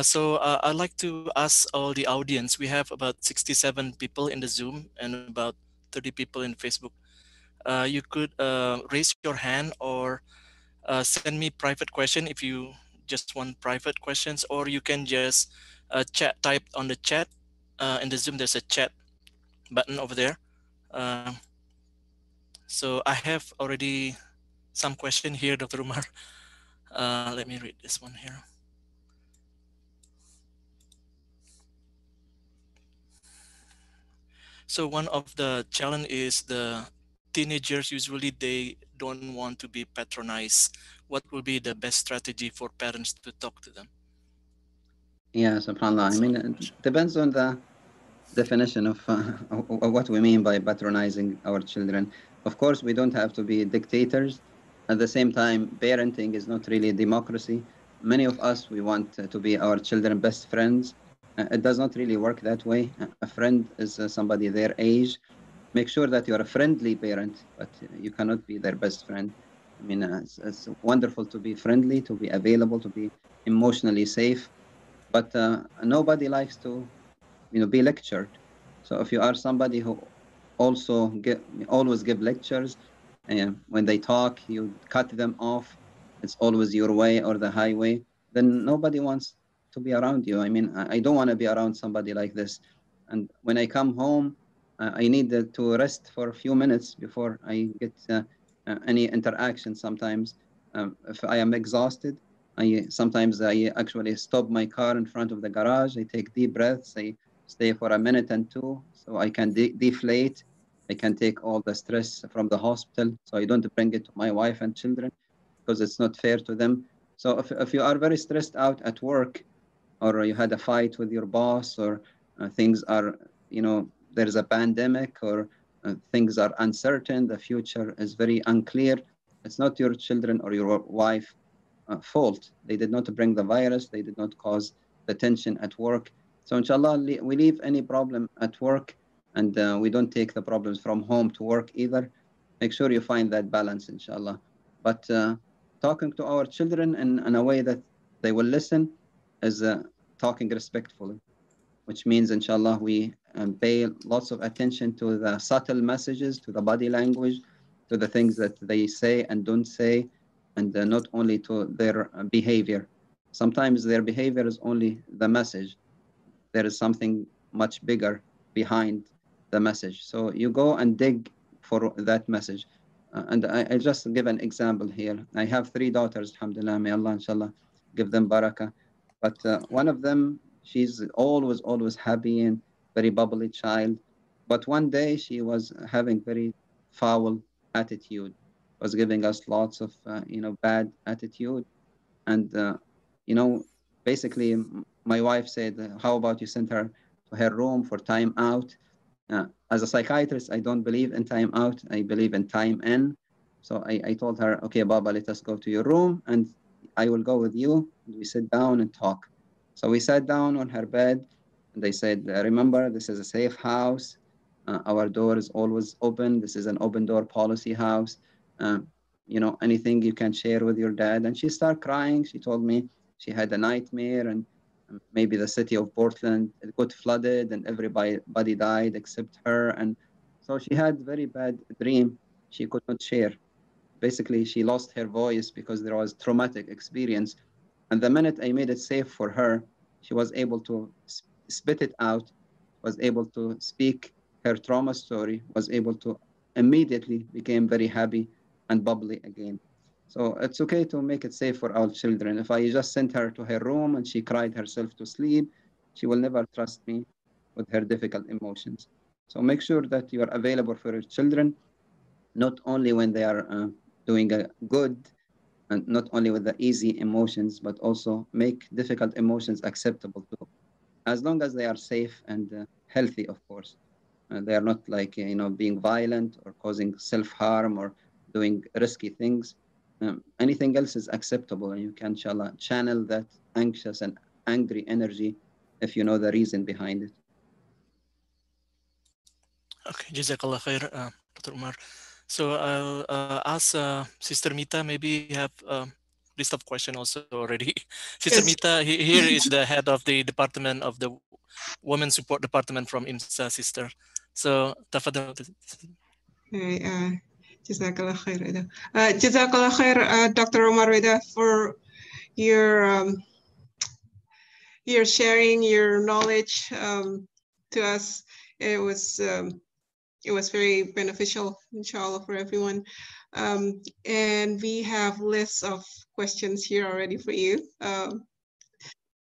So I'd like to ask all the audience. We have about 67 people in the Zoom and about 30 people in Facebook. You could raise your hand or send me private question if you just want private questions, or you can just type on the chat. In the Zoom, there's a chat button over there. So I have already some question here, Dr. Umar. Let me read this one here. So one of the challenge is the teenagers usually they don't want to be patronized. What will be the best strategy for parents to talk to them? Yeah, subhanAllah. I So mean, it depends on the definition of what we mean by patronizing our children. Of course, we don't have to be dictators. At the same time, parenting is not really democracy. Many of us, we want to be our children best friends. It does not really work that way. A friend is somebody their age. Make sure that you're a friendly parent, but you cannot be their best friend. I mean, it's wonderful to be friendly, to be available, to be emotionally safe, but nobody likes to be lectured. So if you are somebody who always give lectures, and when they talk you cut them off, it's always your way or the highway, then nobody wants to be around you. I mean, I don't want to be around somebody like this. And when I come home, I need to rest for a few minutes before I get any interaction. Sometimes if I am exhausted, I actually stop my car in front of the garage. I take deep breaths. I stay for a minute and two so I can deflate. I can take all the stress from the hospital so I don't bring it to my wife and children because it's not fair to them. So if you are very stressed out at work, or you had a fight with your boss, or things are, there's a pandemic, or things are uncertain, the future is very unclear, it's not your children or your wife fault. They did not bring the virus, they did not cause the tension at work. So inshallah, we leave any problem at work, and we don't take the problems from home to work either. Make sure you find that balance, inshallah. But talking to our children in a way that they will listen is talking respectfully, which means, inshallah, we pay lots of attention to the subtle messages, to the body language, to the things that they say and don't say, and not only to their behavior. Sometimes their behavior is only the message. There is something much bigger behind the message. So you go and dig for that message. And I just give an example here. I have three daughters, alhamdulillah, may Allah, inshallah, give them barakah. But one of them, she's always happy and very bubbly child. But one day she was having very foul attitude, was giving us lots of, bad attitude. And, you know, basically my wife said, how about you send her to her room for time out. As a psychiatrist, I don't believe in time out. I believe in time in. So I told her, okay, Baba, let us go to your room and I will go with you. And we sit down and talk. So we sat down on her bed and they said, remember, this is a safe house. Our door is always open. This is an open door policy house. Um, anything you can share with your dad. And she started crying. She told me she had a nightmare and maybe the city of Portland it got flooded and everybody died except her. And so she had very bad dream she could not share. Basically, she lost her voice because there was traumatic experience. And the minute I made it safe for her, she was able to spit it out, was able to speak her trauma story, was able to immediately became very happy and bubbly again. So it's okay to make it safe for our children. If I just sent her to her room and she cried herself to sleep, she will never trust me with her difficult emotions. So make sure that you are available for your children, not only when they are doing a good and not only with the easy emotions, but also make difficult emotions acceptable too, as long as they are safe and healthy, of course. They are not like, being violent or causing self-harm or doing risky things. Anything else is acceptable and you can, inshallah, channel that anxious and angry energy if you know the reason behind it. Okay, Jazakallah khair, Dr. Umar. So I'll ask Sister Mita, maybe have a list of questions also already. Sister Yes. Mita, here is the head of the department of the Women Support Department from IMSA, sister. So, tafadal. Right, Jazakallah khair, Rida. Jazakallah khair, Dr. Omar Rida, for your sharing your knowledge to us. It was very beneficial, inshallah, for everyone. And we have lists of questions here already for you.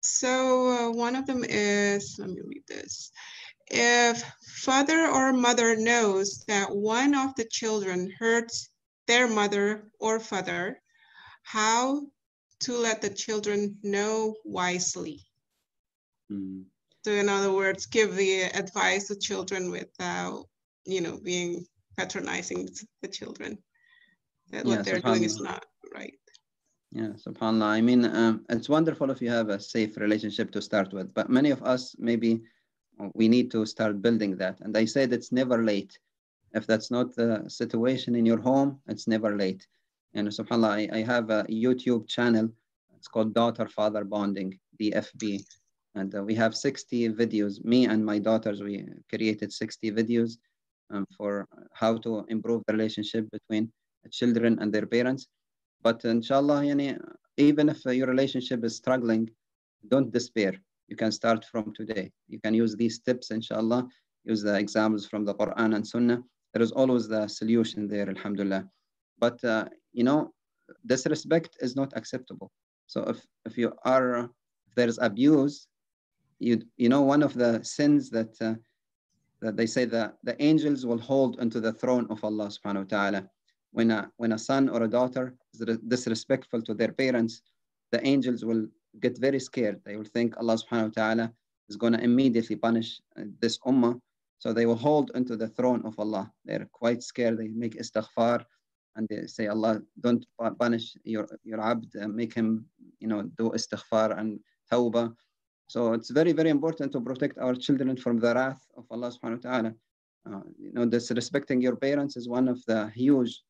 So one of them is, let me read this. If father or mother knows that one of the children hurts their mother or father, how to let the children know wisely? Mm. So in other words, give the advice to children without, being patronizing the children, that what Yeah, they're doing is subhanAllah. not right. Yeah, subhanAllah. I mean, it's wonderful if you have a safe relationship to start with, but many of us maybe we need to start building that. And I said it's never late. If that's not the situation in your home, it's never late. And subhanAllah, I have a YouTube channel. It's called Daughter Father Bonding, DFB. And we have 60 videos. Me and my daughters, we created 60 videos for how to improve the relationship between children and their parents. But inshallah, yani, even if your relationship is struggling, don't despair. You can start from today. You can use these tips, inshallah, use the examples from the Quran and Sunnah. There is always the solution there, alhamdulillah. But, disrespect is not acceptable. So if you are, if there's abuse, one of the sins that they say that the angels will hold onto the throne of Allah subhanahu wa ta'ala. When a son or a daughter is disrespectful to their parents, the angels will get very scared. They will think Allah subhanahu wa ta'ala is going to immediately punish this ummah. So they will hold onto the throne of Allah. They're quite scared. They make istighfar and they say, Allah, don't punish your abd, make him, do istighfar and tawbah. So it's very, very important to protect our children from the wrath of Allah subhanahu wa ta'ala. Disrespecting your parents is one of the huge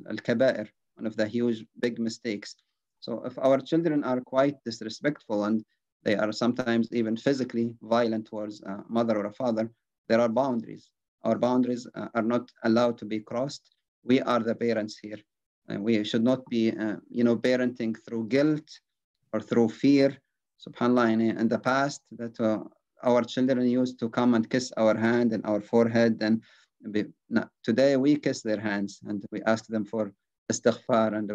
al-kaba'ir, one of the huge big mistakes. So if our children are quite disrespectful and they are sometimes even physically violent towards a mother or a father, there are boundaries. Our boundaries are not allowed to be crossed. We are the parents here. And we should not be, parenting through guilt or through fear. SubhanAllah, in the past, that our children used to come and kiss our hand and our forehead. And today we kiss their hands and we ask them for istighfar. And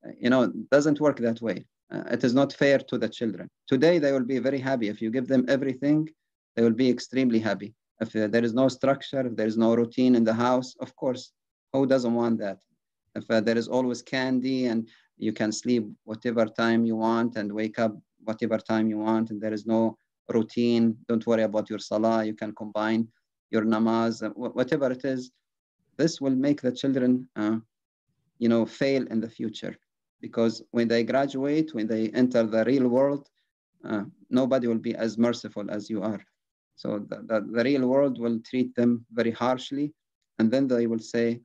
it doesn't work that way. It is not fair to the children. Today, they will be very happy. If you give them everything, they will be extremely happy. If there is no structure, if there is no routine in the house, of course, who doesn't want that? If there is always candy and you can sleep whatever time you want and wake up whatever time you want, and there is no routine. Don't worry about your salah. You can combine your namaz, whatever it is. This will make the children, fail in the future, because when they graduate, when they enter the real world, nobody will be as merciful as you are. So the real world will treat them very harshly, and then they will say,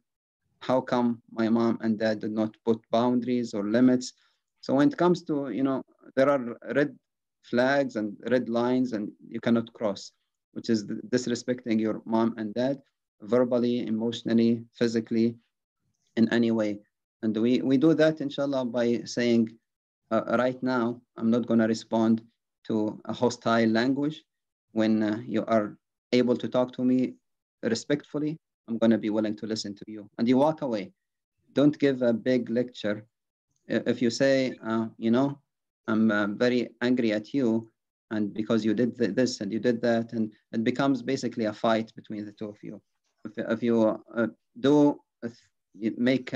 how come my mom and dad did not put boundaries or limits? So when it comes to, there are red flags and red lines, and you cannot cross, which is disrespecting your mom and dad verbally, emotionally, physically, in any way. And we do that, inshallah, by saying, right now, I'm not going to respond to a hostile language. When you are able to talk to me respectfully, I'm going to be willing to listen to you. And you walk away. Don't give a big lecture. If you say, I'm very angry at you, and because you did this and you did that, and it becomes basically a fight between the two of you. If you do make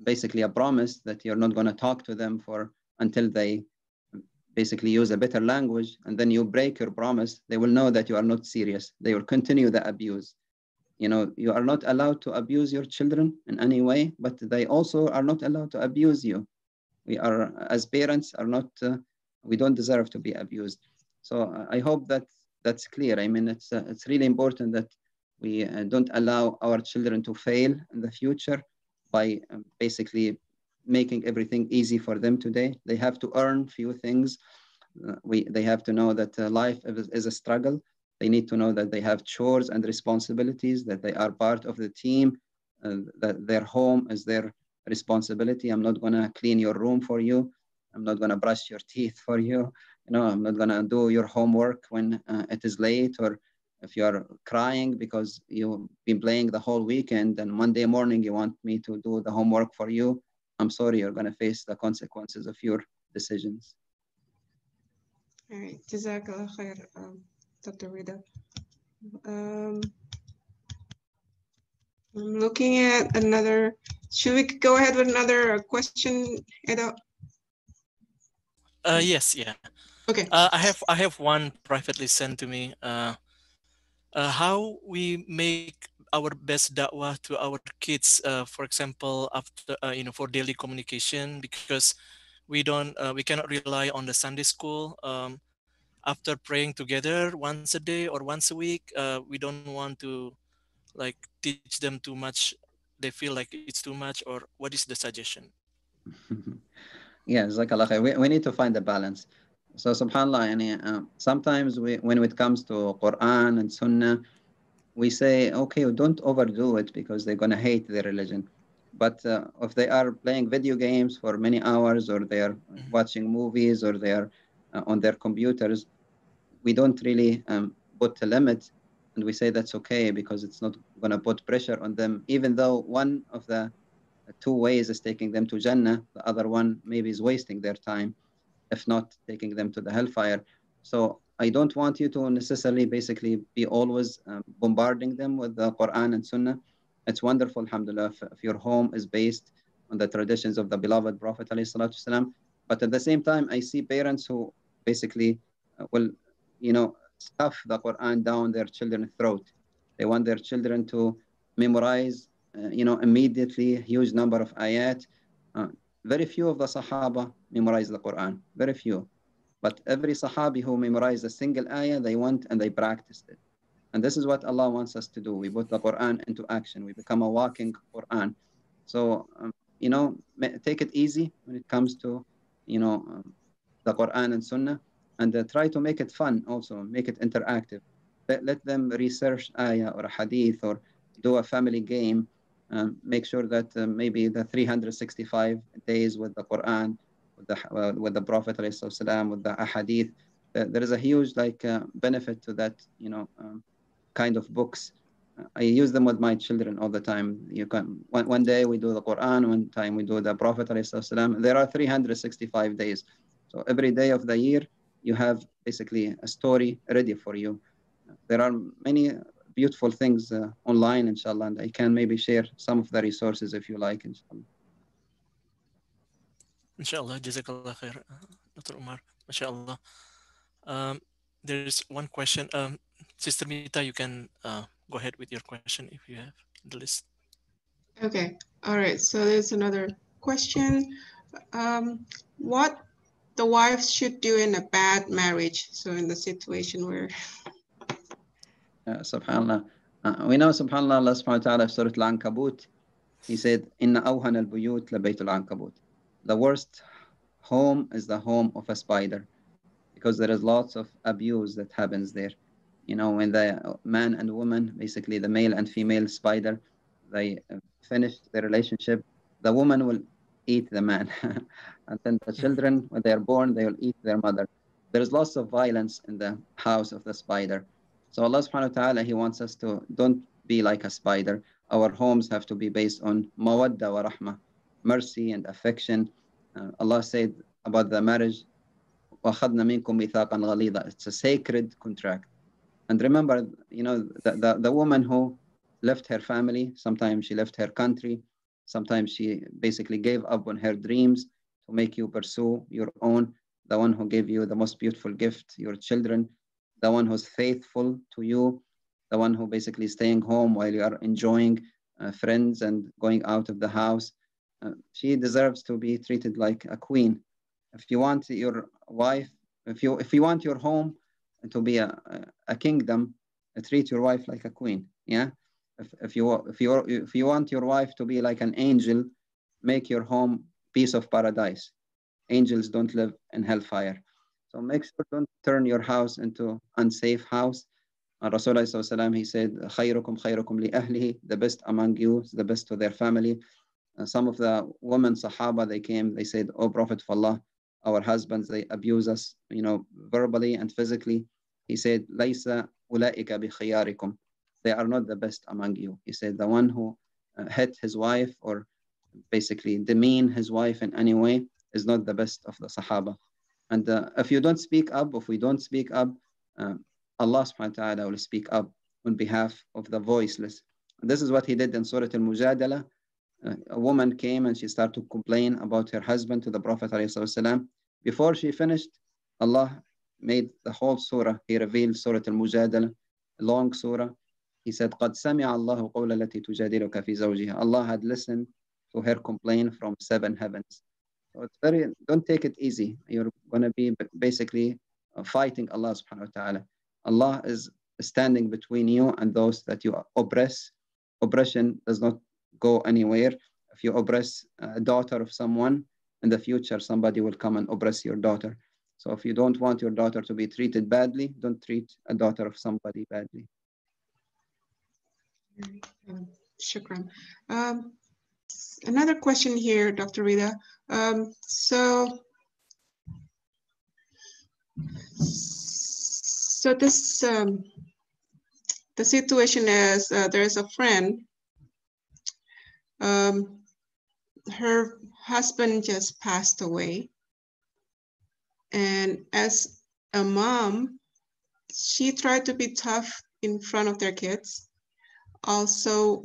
basically a promise that you're not going to talk to them for until they basically use a better language, and then you break your promise, they will know that you are not serious. They will continue the abuse. You are not allowed to abuse your children in any way, but they also are not allowed to abuse you. We are, as parents, are not, we don't deserve to be abused. So I hope that that's clear. I mean, it's really important that we don't allow our children to fail in the future by basically making everything easy for them today. They have to earn few things. They have to know that life is a struggle. They need to know that they have chores and responsibilities, that they are part of the team, that their home is their responsibility. I'm not going to clean your room for you. I'm not going to brush your teeth for you. I'm not going to do your homework when it is late, or if you are crying because you've been playing the whole weekend and Monday morning you want me to do the homework for you. I'm sorry, you're going to face the consequences of your decisions. All right. Jazakallah khair, Dr. Rida. I'm looking at another. Should we go ahead with another question, Edo? Yes, yeah. Okay. I have one privately sent to me. How we make our best da'wah to our kids, for example, after for daily communication, because we cannot rely on the Sunday school. After praying together once a day or once a week, we don't want to like teach them too much. They feel like it's too much, or what is the suggestion? Yeah, Jazakallah khair. We need to find a balance. So, subhanAllah, sometimes when it comes to Quran and Sunnah, we say, okay, don't overdo it because they're going to hate their religion. But if they are playing video games for many hours, or they are watching movies, or they are on their computers, we don't really put a limit, and we say that's okay because it's not going to put pressure on them, even though one of the two ways is taking them to Jannah, the other one maybe is wasting their time, if not taking them to the hellfire. So I don't want you to necessarily basically be always bombarding them with the Quran and Sunnah. It's wonderful, alhamdulillah, if your home is based on the traditions of the beloved Prophet ﷺ. But at the same time, I see parents who basically will, stuff the Quran down their children's throat. They want their children to memorize, immediately, huge number of ayat. Very few of the Sahaba memorize the Quran, very few. But every Sahabi who memorized a single ayah, they went and they practiced it. And this is what Allah wants us to do. We put the Quran into action. We become a walking Quran. So, take it easy when it comes to, the Quran and Sunnah, and try to make it fun also, make it interactive. Let them research ayah or a hadith, or do a family game. Make sure that maybe the 365 days with the Quran, with the Prophet ﷺ, with the ahadith, there is a huge benefit to that, kind of books. I use them with my children all the time. You can one day we do the Quran, one time we do the Prophet ﷺ. There are 365 days, so every day of the year you have basically a story ready for you. There are many beautiful things online, inshallah, and I can maybe share some of the resources if you like, inshallah. Inshallah, jazakallah khair, Dr. Umar. MashaAllah. Um, there's one question. Sister Mita, you can go ahead with your question if you have the list. Okay, all right. So there's another question. What the wife should do in a bad marriage? So in the situation where SubhanAllah. We know, SubhanAllah, Allah subhanahu wa ta'ala, Surah Al-Ankabut, He said, Inna awhana al-buyut la baytul ankabut. The worst home is the home of a spider, because there is lots of abuse that happens there. You know, when the man and woman, basically the male and female spider, they finish their relationship, the woman will eat the man. And then the children, when they are born, they will eat their mother. There is lots of violence in the house of the spider. So Allah subhanahu wa ta'ala, He wants us to don't be like a spider. Our homes have to be based on mawadda wa rahmah, mercy and affection. Allah said about the marriage, وَأَخَذْنَا مِنْكُمْ مِيثَاقًا غَلِيظًا. It's a sacred contract. And remember, you know, the woman who left her family, sometimes she left her country, sometimes she basically gave up on her dreams to make you pursue your own, the one who gave you the most beautiful gift, your children, the one who's faithful to you, the one who basically staying home while you are enjoying friends and going out of the house. She deserves to be treated like a queen. If you want your wife, if you want your home to be a kingdom, treat your wife like a queen. Yeah. If you want your wife to be like an angel, make your home piece of paradise. Angels don't live in hellfire. So make sure don't turn your house into unsafe house. Rasulullah, he said, خيركم خيركم لأهله, the best among you is the best to their family. Some of the women Sahaba, they came, they said, "Oh Prophet of Allah, our husbands, they abuse us, you know, verbally and physically." He said, لَيْسَ أُولَئِكَ بِخِيَارِكُمْ. They are not the best among you. He said, the one who hit his wife or basically demean his wife in any way is not the best of the Sahaba. And if you don't speak up, if we don't speak up, Allah subhanahu wa ta'ala will speak up on behalf of the voiceless. And this is what He did in Surah Al-Mujadala. A woman came and she started to complain about her husband to the Prophet ﷺ. Before she finished, Allah made the whole surah. He revealed Surah Al-Mujadala, a long surah. He said, قَدْ سَمِعَ اللَّهُ قَوْلَ الَّتِي تُجَادِلُكَ فِي زَوْجِهَا. Allah had listened to her complaint from 7 heavens. So it's don't take it easy. You're going to be basically fighting Allah subhanahu wa ta'ala. Allah is standing between you and those that you oppress. Oppression does not go anywhere. If you oppress a daughter of someone, in the future, somebody will come and oppress your daughter. So if you don't want your daughter to be treated badly, don't treat a daughter of somebody badly. Shukran. Another question here, Dr. Rita. So this the situation is there is a friend. Her husband just passed away, and as a mom, she tried to be tough in front of their kids, also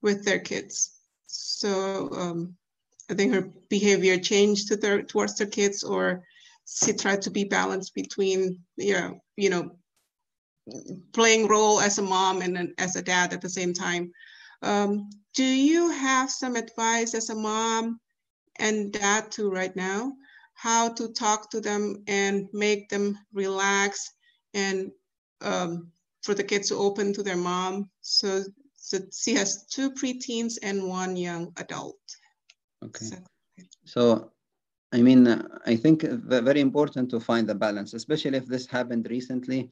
with their kids. So I think her behavior changed towards their kids, or she tried to be balanced between, you know, playing role as a mom and as a dad at the same time. Do you have some advice as a mom and dad too right now, how to talk to them and make them relax, and for the kids to open to their mom? So she has 2 preteens and 1 young adult. Okay. So I mean, I think very important to find the balance, especially if this happened recently,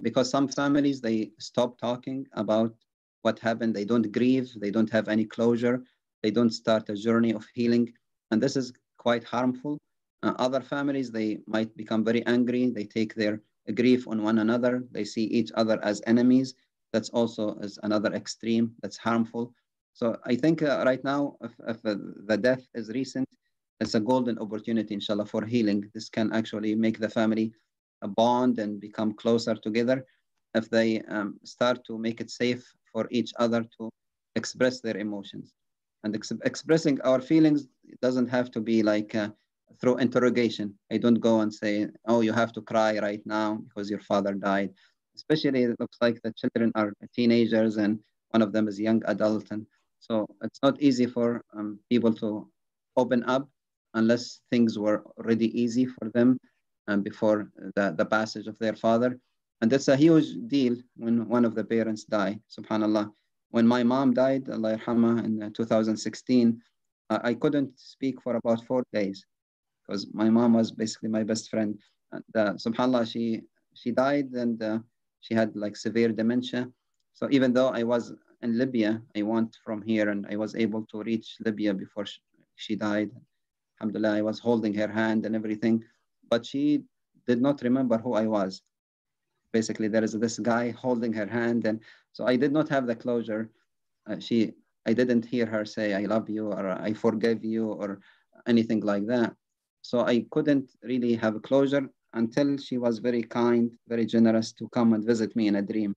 because some families, they stop talking about what happened. They don't grieve. They don't have any closure. They don't start a journey of healing. And this is quite harmful. Other families, they might become very angry. They take their grief on one another. They see each other as enemies. That's also is another extreme that's harmful. So I think right now, if the death is recent, it's a golden opportunity, inshallah, for healing. This can actually make the family a bond and become closer together if they start to make it safe for each other to express their emotions. And expressing our feelings, it doesn't have to be like through interrogation. I don't go and say, oh, you have to cry right now because your father died. Especially, it looks like the children are teenagers and one of them is young adult. And so it's not easy for people to open up unless things were already easy for them before the passage of their father. And that's a huge deal when one of the parents die, subhanAllah. When my mom died, Allah yarhamah, in 2016, I couldn't speak for about 4 days because my mom was basically my best friend. And subhanAllah, she died and she had like severe dementia. So even though I was in Libya, I went from here and I was able to reach Libya before she died. Alhamdulillah, I was holding her hand and everything, but she did not remember who I was. Basically, there is this guy holding her hand, and so I did not have the closure. She, I didn't hear her say "I love you" or "I forgive you" or anything like that. So I couldn't really have closure until she was very kind, very generous to come and visit me in a dream.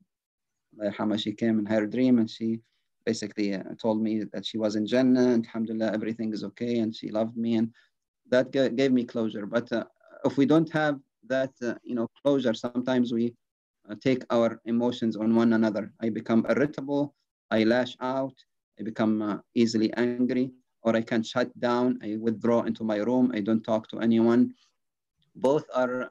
Allah yarhamha, she came in her dream and she basically told me that she was in Jannah and alhamdulillah, everything is okay and she loved me. And that gave me closure. But if we don't have that, closure, sometimes we take our emotions on one another. I become irritable, I lash out, I become easily angry, or I can shut down, I withdraw into my room, I don't talk to anyone. Both are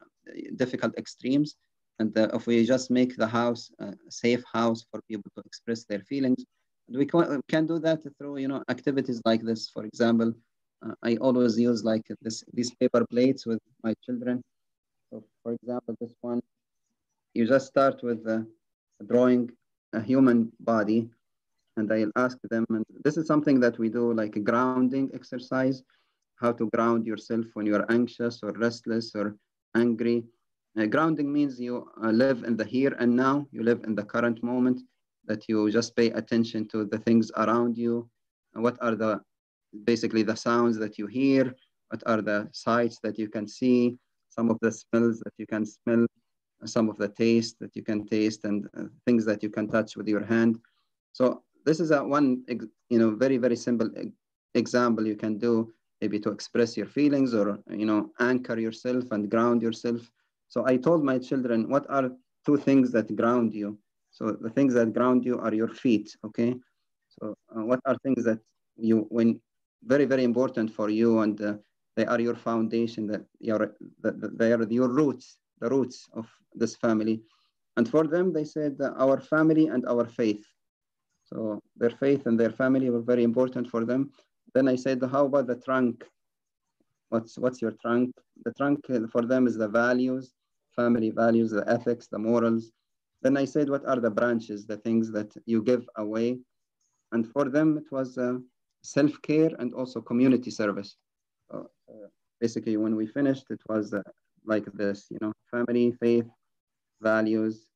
difficult extremes. And if we just make the house a safe house for people to express their feelings, we can do that through, activities like this. For example, I always use like these paper plates with my children. So, for example, this one, you just start with drawing a human body, and I'll ask them, and this is something that we do like a grounding exercise, how to ground yourself when you're anxious or restless or angry. Grounding means you live in the here and now, you live in the current moment, that you just pay attention to the things around you. What are basically the sounds that you hear? What are the sights that you can see? Some of the smells that you can smell, some of the taste that you can taste, and things that you can touch with your hand. So this is a one, very, very simple example you can do, maybe to express your feelings or, anchor yourself and ground yourself. So I told my children, what are two things that ground you? So the things that ground you are your feet, okay? So what are things that when very, very important for you, and they are your foundation, that they are your roots, the roots of this family. And for them, they said our family and our faith. So their faith and their family were very important for them. Then I said, how about the trunk? What's your trunk? The trunk for them is the values, family values, the ethics, the morals. Then I said, what are the branches, the things that you give away? And for them, it was self-care and also community service. Uh, Basically, when we finished, it was like this, family, faith, values,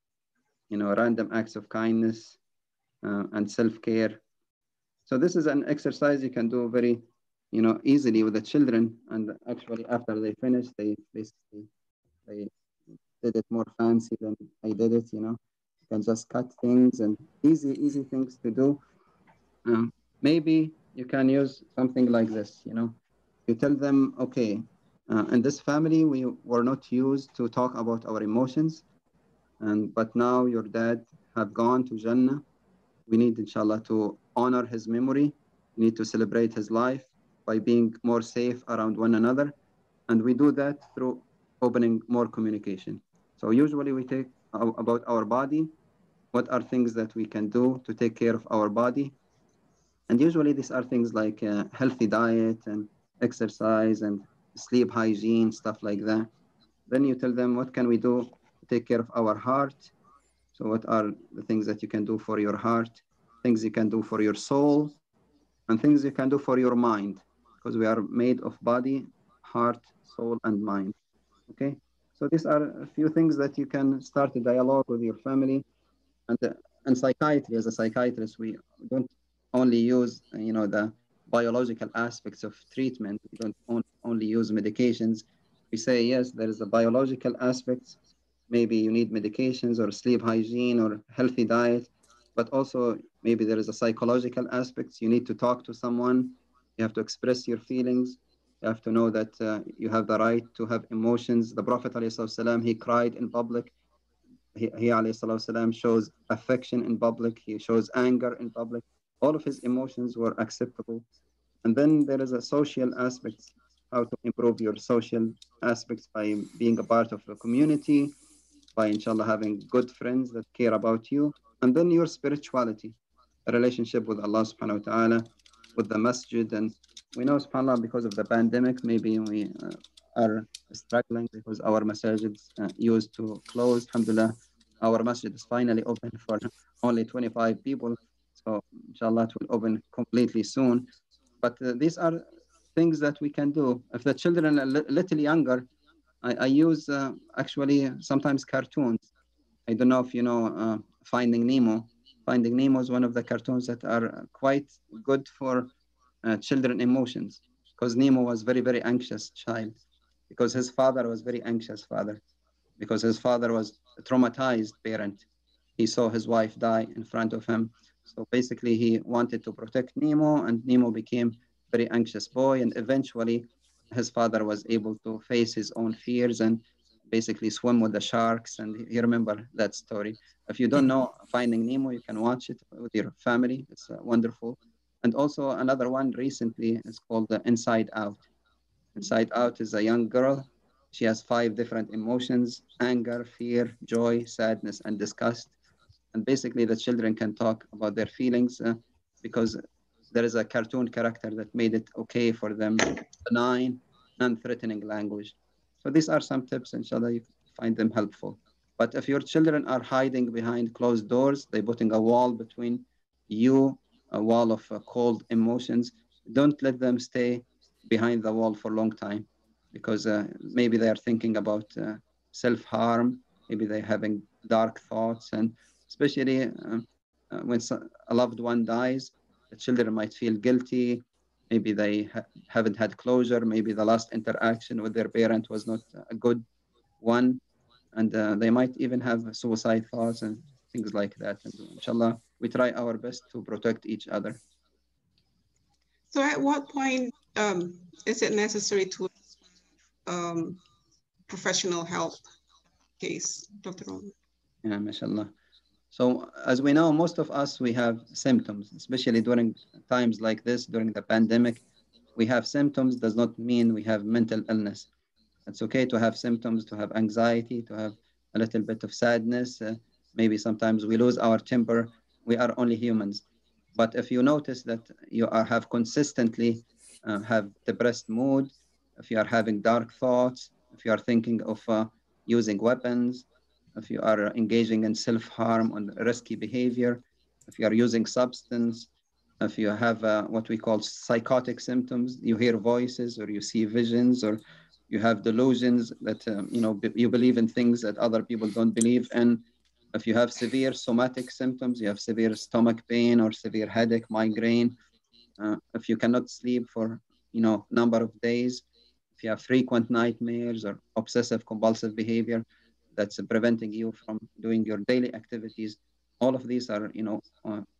random acts of kindness, and self-care. So this is an exercise you can do very, easily with the children. And actually, after they finished, they basically they did it more fancy than I did it. You can just cut things and easy things to do. Maybe you can use something like this. You tell them, okay, in this family, we were not used to talk about our emotions. But now your dad have gone to Jannah. We need, inshallah, to honor his memory. We need to celebrate his life by being more safe around one another. And we do that through opening more communication. So usually we take about our body, what are things that we can do to take care of our body. And usually these are things like healthy diet and exercise and sleep hygiene, stuff like that. Then you tell them, what can we do to take care of our heart? So what are the things that you can do for your heart, things you can do for your soul, and things you can do for your mind? Because we are made of body, heart, soul, and mind. Okay? So these are a few things that you can start a dialogue with your family. And psychiatry, as a psychiatrist, we don't only use, the biological aspects of treatment. We don't only use medications. We say, yes, there is a biological aspect. Maybe you need medications or sleep hygiene or healthy diet, but also maybe there is a psychological aspect. You need to talk to someone. You have to express your feelings. You have to know that you have the right to have emotions. The Prophet ﷺ, he cried in public. He ﷺ shows affection in public. He shows anger in public. All of his emotions were acceptable. And then there is a social aspects, how to improve your social aspects by being a part of a community, by inshallah having good friends that care about you. And then your spirituality, a relationship with Allah subhanahu wa ta'ala, with the masjid. And we know subhanallah because of the pandemic, maybe we are struggling because our masjids used to close. Alhamdulillah, our masjid is finally open for only 25 people. So inshallah it will open completely soon. But these are things that we can do. If the children are a little younger, I use actually sometimes cartoons. I don't know if you know Finding Nemo. Finding Nemo is one of the cartoons that are quite good for children emotions, because Nemo was very, very anxious child, because his father was very anxious father, because his father was a traumatized parent. He saw his wife die in front of him. So basically, he wanted to protect Nemo, and Nemo became very anxious boy. And eventually, his father was able to face his own fears and basically swim with the sharks. And you remember that story. If you don't know Finding Nemo, you can watch it with your family. It's wonderful. And also another one recently is called the Inside Out. Inside Out is a young girl. She has five different emotions: anger, fear, joy, sadness, and disgust. And basically, the children can talk about their feelings because there is a cartoon character that made it okay for them, benign, non-threatening language. So these are some tips, inshallah, you find them helpful. But if your children are hiding behind closed doors, they're putting a wall between you, a wall of cold emotions, don't let them stay behind the wall for a long time, because maybe they are thinking about self-harm, maybe they're having dark thoughts, and especially when a loved one dies, the children might feel guilty. Maybe they haven't had closure. Maybe the last interaction with their parent was not a good one. And they might even have suicide thoughts and things like that. And inshallah, we try our best to protect each other. So at what point is it necessary to professional help case, Dr. Omar? Yeah, mashallah. So as we know, most of us, we have symptoms, especially during times like this, during the pandemic. We have symptoms does not mean we have mental illness. It's okay to have symptoms, to have anxiety, to have a little bit of sadness. Maybe sometimes we lose our temper. We are only humans. But if you notice that you have consistently have depressed mood, if you are having dark thoughts, if you are thinking of using weapons, if you are engaging in self-harm and risky behavior, if you are using substance, if you have what we call psychotic symptoms, you hear voices or you see visions or you have delusions that you believe in things that other people don't believe in. If you have severe somatic symptoms, you have severe stomach pain or severe headache, migraine, if you cannot sleep for number of days, if you have frequent nightmares or obsessive compulsive behavior that's preventing you from doing your daily activities, all of these are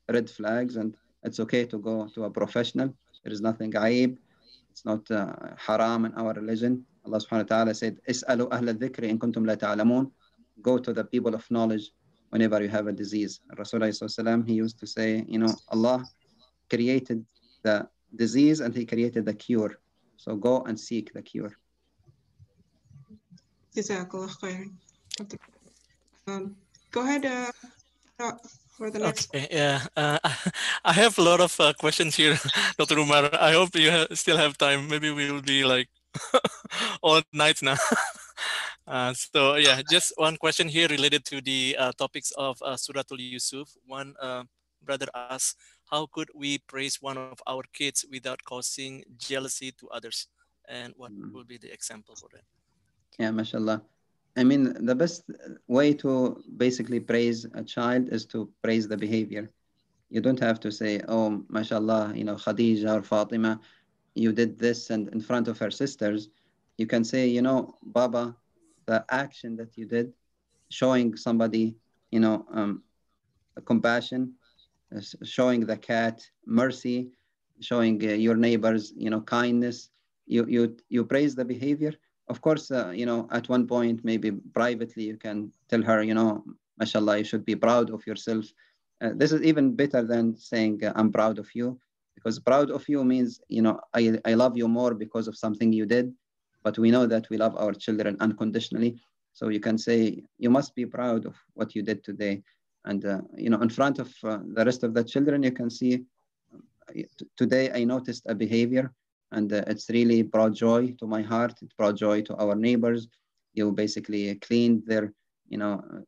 red flags, and it's okay to go to a professional. There is nothing aib. It's not haram in our religion. Allah subhanahu wa ta'ala said, "Is'alu ahla dhikri in kuntum la ta'lamun." Go to the people of knowledge whenever you have a disease. Rasulullah he used to say, Allah created the disease and he created the cure. So go and seek the cure. Jazakallah khair. Go ahead for the next. Okay, yeah. I have a lot of questions here, Dr. Umar. I hope you still have time. Maybe we will be like all night now. So yeah, just one question here related to the topics of Suratul Yusuf. One brother asks, how could we praise one of our kids without causing jealousy to others? And what will be the example for that? Yeah, mashallah. I mean, the best way to basically praise a child is to praise the behavior. You don't have to say, oh, mashallah, Khadija or Fatima, you did this, and in front of her sisters. You can say, Baba, the action that you did, showing somebody, compassion, showing the cat mercy, showing your neighbors, kindness, you praise the behavior. Of course, at one point, maybe privately, you can tell her, mashallah, you should be proud of yourself. This is even better than saying, I'm proud of you, because proud of you means, I love you more because of something you did. But we know that we love our children unconditionally. So you can say, you must be proud of what you did today. And, in front of the rest of the children, you can see, today I noticed a behavior, and it's really brought joy to my heart. It brought joy to our neighbors. You basically cleaned their,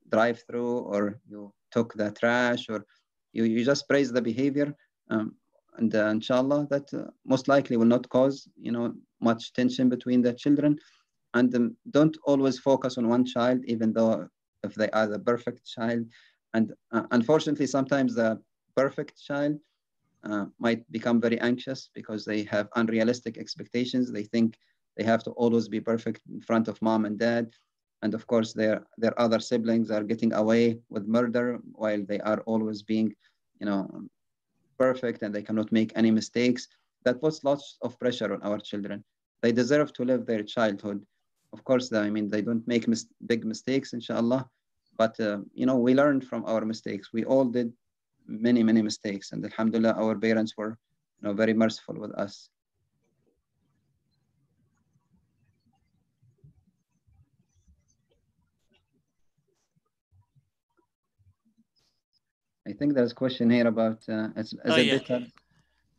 drive-through, or you took the trash, or you just praise the behavior. And inshallah, that most likely will not cause, much tension between the children. And don't always focus on one child, even though if they are the perfect child. And unfortunately, sometimes the perfect child might become very anxious because they have unrealistic expectations. They think they have to always be perfect in front of mom and dad. And of course, their other siblings are getting away with murder while they are always being, perfect, and they cannot make any mistakes. That puts lots of pressure on our children. They deserve to live their childhood. Of course, they don't make big mistakes, inshallah. But, we learn from our mistakes. We all did many, many mistakes. And alhamdulillah, our parents were, very merciful with us. I think there's a question here about, is it Yeah. better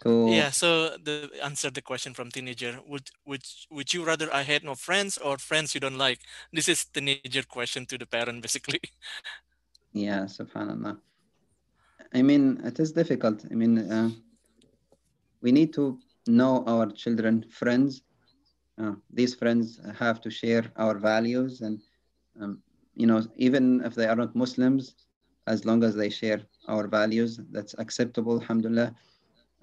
to... Yeah, so the answer the question from teenager, would you rather I had no friends or friends you don't like? This is teenager question to the parent basically. Yeah, subhanallah. It is difficult. We need to know our children friends. These friends have to share our values, and even if they are not Muslims, as long as they share our values, that's acceptable, alhamdulillah.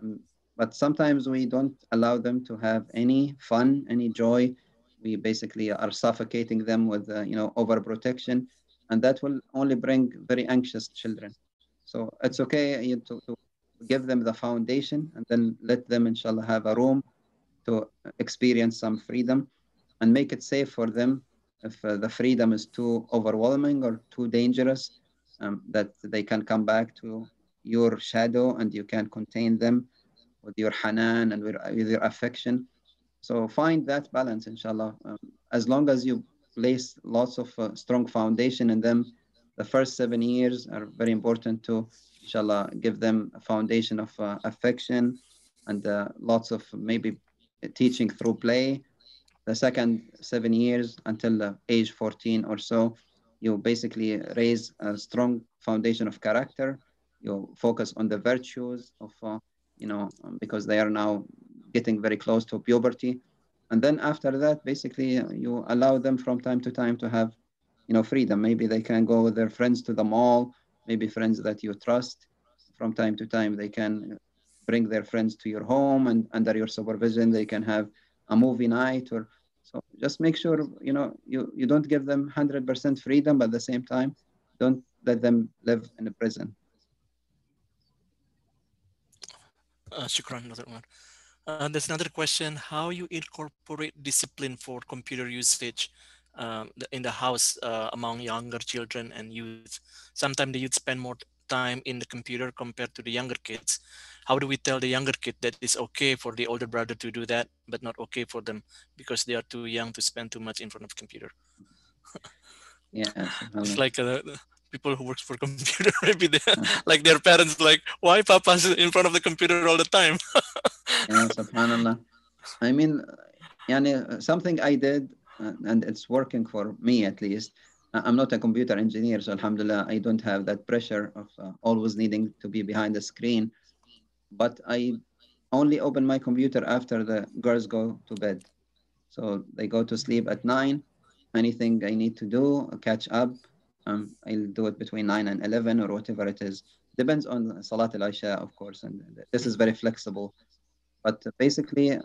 Um, but sometimes we don't allow them to have any fun, any joy. We basically are suffocating them with, overprotection, and that will only bring very anxious children. So it's okay, to give them the foundation, and then let them, inshallah, have a room to experience some freedom, and make it safe for them. If the freedom is too overwhelming or too dangerous, that they can come back to your shadow, and you can contain them with your hanan and with your affection. So find that balance, inshallah. As long as you place lots of strong foundation in them, the first 7 years are very important to, inshallah, give them a foundation of affection, and lots of maybe teaching through play. The second 7 years until age 14 or so, you basically raise a strong foundation of character. You focus on the virtues of, because they are now getting very close to puberty. And then after that, basically, you allow them from time to time to have, freedom. Maybe they can go with their friends to the mall, maybe friends that you trust. From time to time, they can bring their friends to your home, and under your supervision, they can have a movie night. Or so just make sure, you don't give them 100% freedom, but at the same time, don't let them live in a prison. Shukran, Dr. Umar. There's another question: how you incorporate discipline for computer usage in the house among younger children and youth? Sometimes the youth spend more time in the computer compared to the younger kids. How do we tell the younger kid that it's okay for the older brother to do that, but not okay for them because they are too young to spend too much in front of computer? Yeah, It's subhanAllah. like people who works for computer, maybe they like their parents like, why papa's in front of the computer all the time? Yeah, subhanAllah. I mean, something I did, and it's working for me at least. I'm not a computer engineer, so alhamdulillah, I don't have that pressure of always needing to be behind the screen. But I only open my computer after the girls go to bed. So they go to sleep at 9. Anything I need to do, catch up, I'll do it between 9 and 11 or whatever it is. Depends on Salat al-Isha, of course, and this is very flexible. But basically,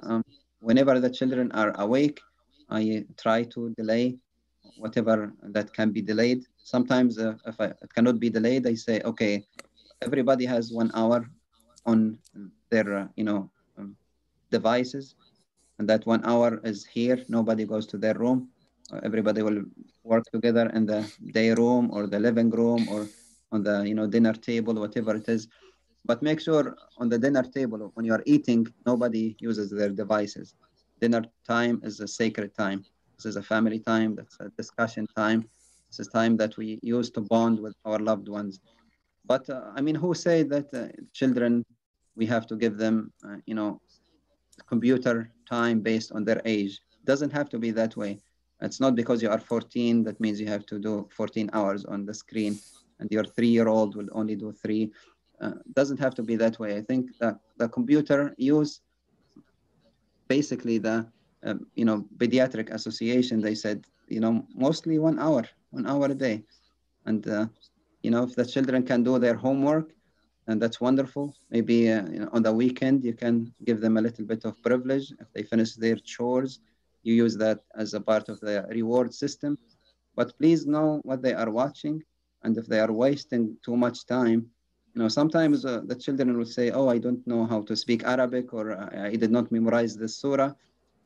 whenever the children are awake, I try to delay whatever that can be delayed. Sometimes, if it cannot be delayed, I say, okay, everybody has 1 hour on their, um, devices. and that 1 hour is here. Nobody goes to their room. Everybody will work together in the day room or the living room or on the dinner table, whatever it is. But make sure on the dinner table when you are eating, nobody uses their devices. Dinner time is a sacred time. This is a family time. That's a discussion time. This is time that we use to bond with our loved ones. But I mean, who say that children, we have to give them, computer time based on their age? It doesn't have to be that way. It's not because you are 14 that means you have to do 14 hours on the screen, and your 3-year-old will only do three. Doesn't have to be that way. I think that the computer use, basically the pediatric association, they said mostly 1 hour, 1 hour a day. And if the children can do their homework, and that's wonderful. Maybe on the weekend you can give them a little bit of privilege. If they finish their chores, you use that as a part of the reward system. But please know what they are watching, and if they are wasting too much time, sometimes the children will say, "Oh, I don't know how to speak Arabic," or "I did not memorize this surah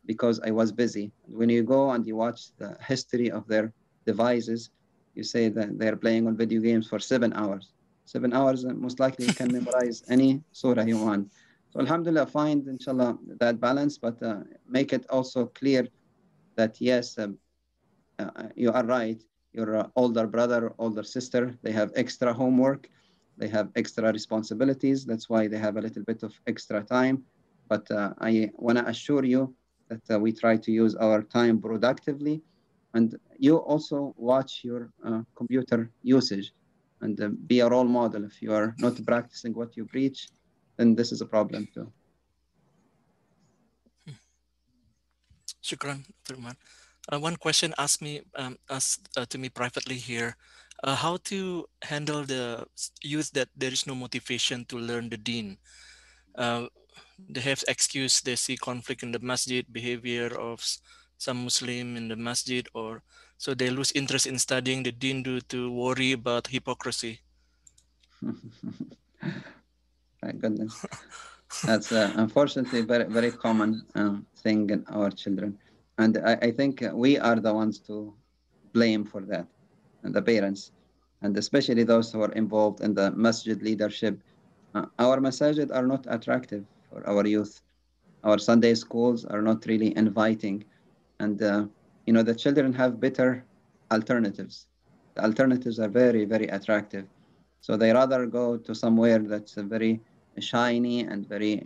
because I was busy." And when you go and you watch the history of their devices, you say that they're playing on video games for 7 hours. 7 hours, most likely you can memorize any surah you want. So, Alhamdulillah, find, inshallah, that balance, but make it also clear that yes, you are right. Your older brother, older sister, they have extra homework, they have extra responsibilities. That's why they have a little bit of extra time. But I want to assure you that we try to use our time productively. And you also watch your computer usage and be a role model. If you are not practicing what you preach, then this is a problem too. Shukran, Dr. Umar. One question asked to me privately here: how to handle the youth that there is no motivation to learn the Deen? Uh, they have excuse. They see conflict in the masjid, behavior of some Muslim in the masjid, or so they lose interest in studying the Deen due to worry about hypocrisy. Thank goodness. That's unfortunately very very common thing in our children, and I think we are the ones to blame for that, and the parents, and especially those who are involved in the masjid leadership. Our masajid are not attractive for our youth. Our Sunday schools are not really inviting, and the children have better alternatives. The alternatives are very very attractive, so they rather go to somewhere that's very shiny and very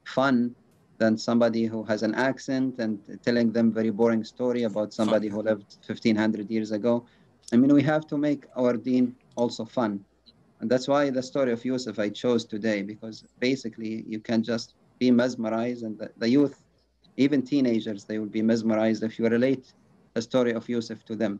fun than somebody who has an accent and telling them very boring story about Fun. somebody who lived 1500 years ago. I mean, we have to make our deen also fun, and that's why the story of Yusuf I chose today, because basically you can just be mesmerized, and the youth, even teenagers, they will be mesmerized if you relate the story of Yusuf to them.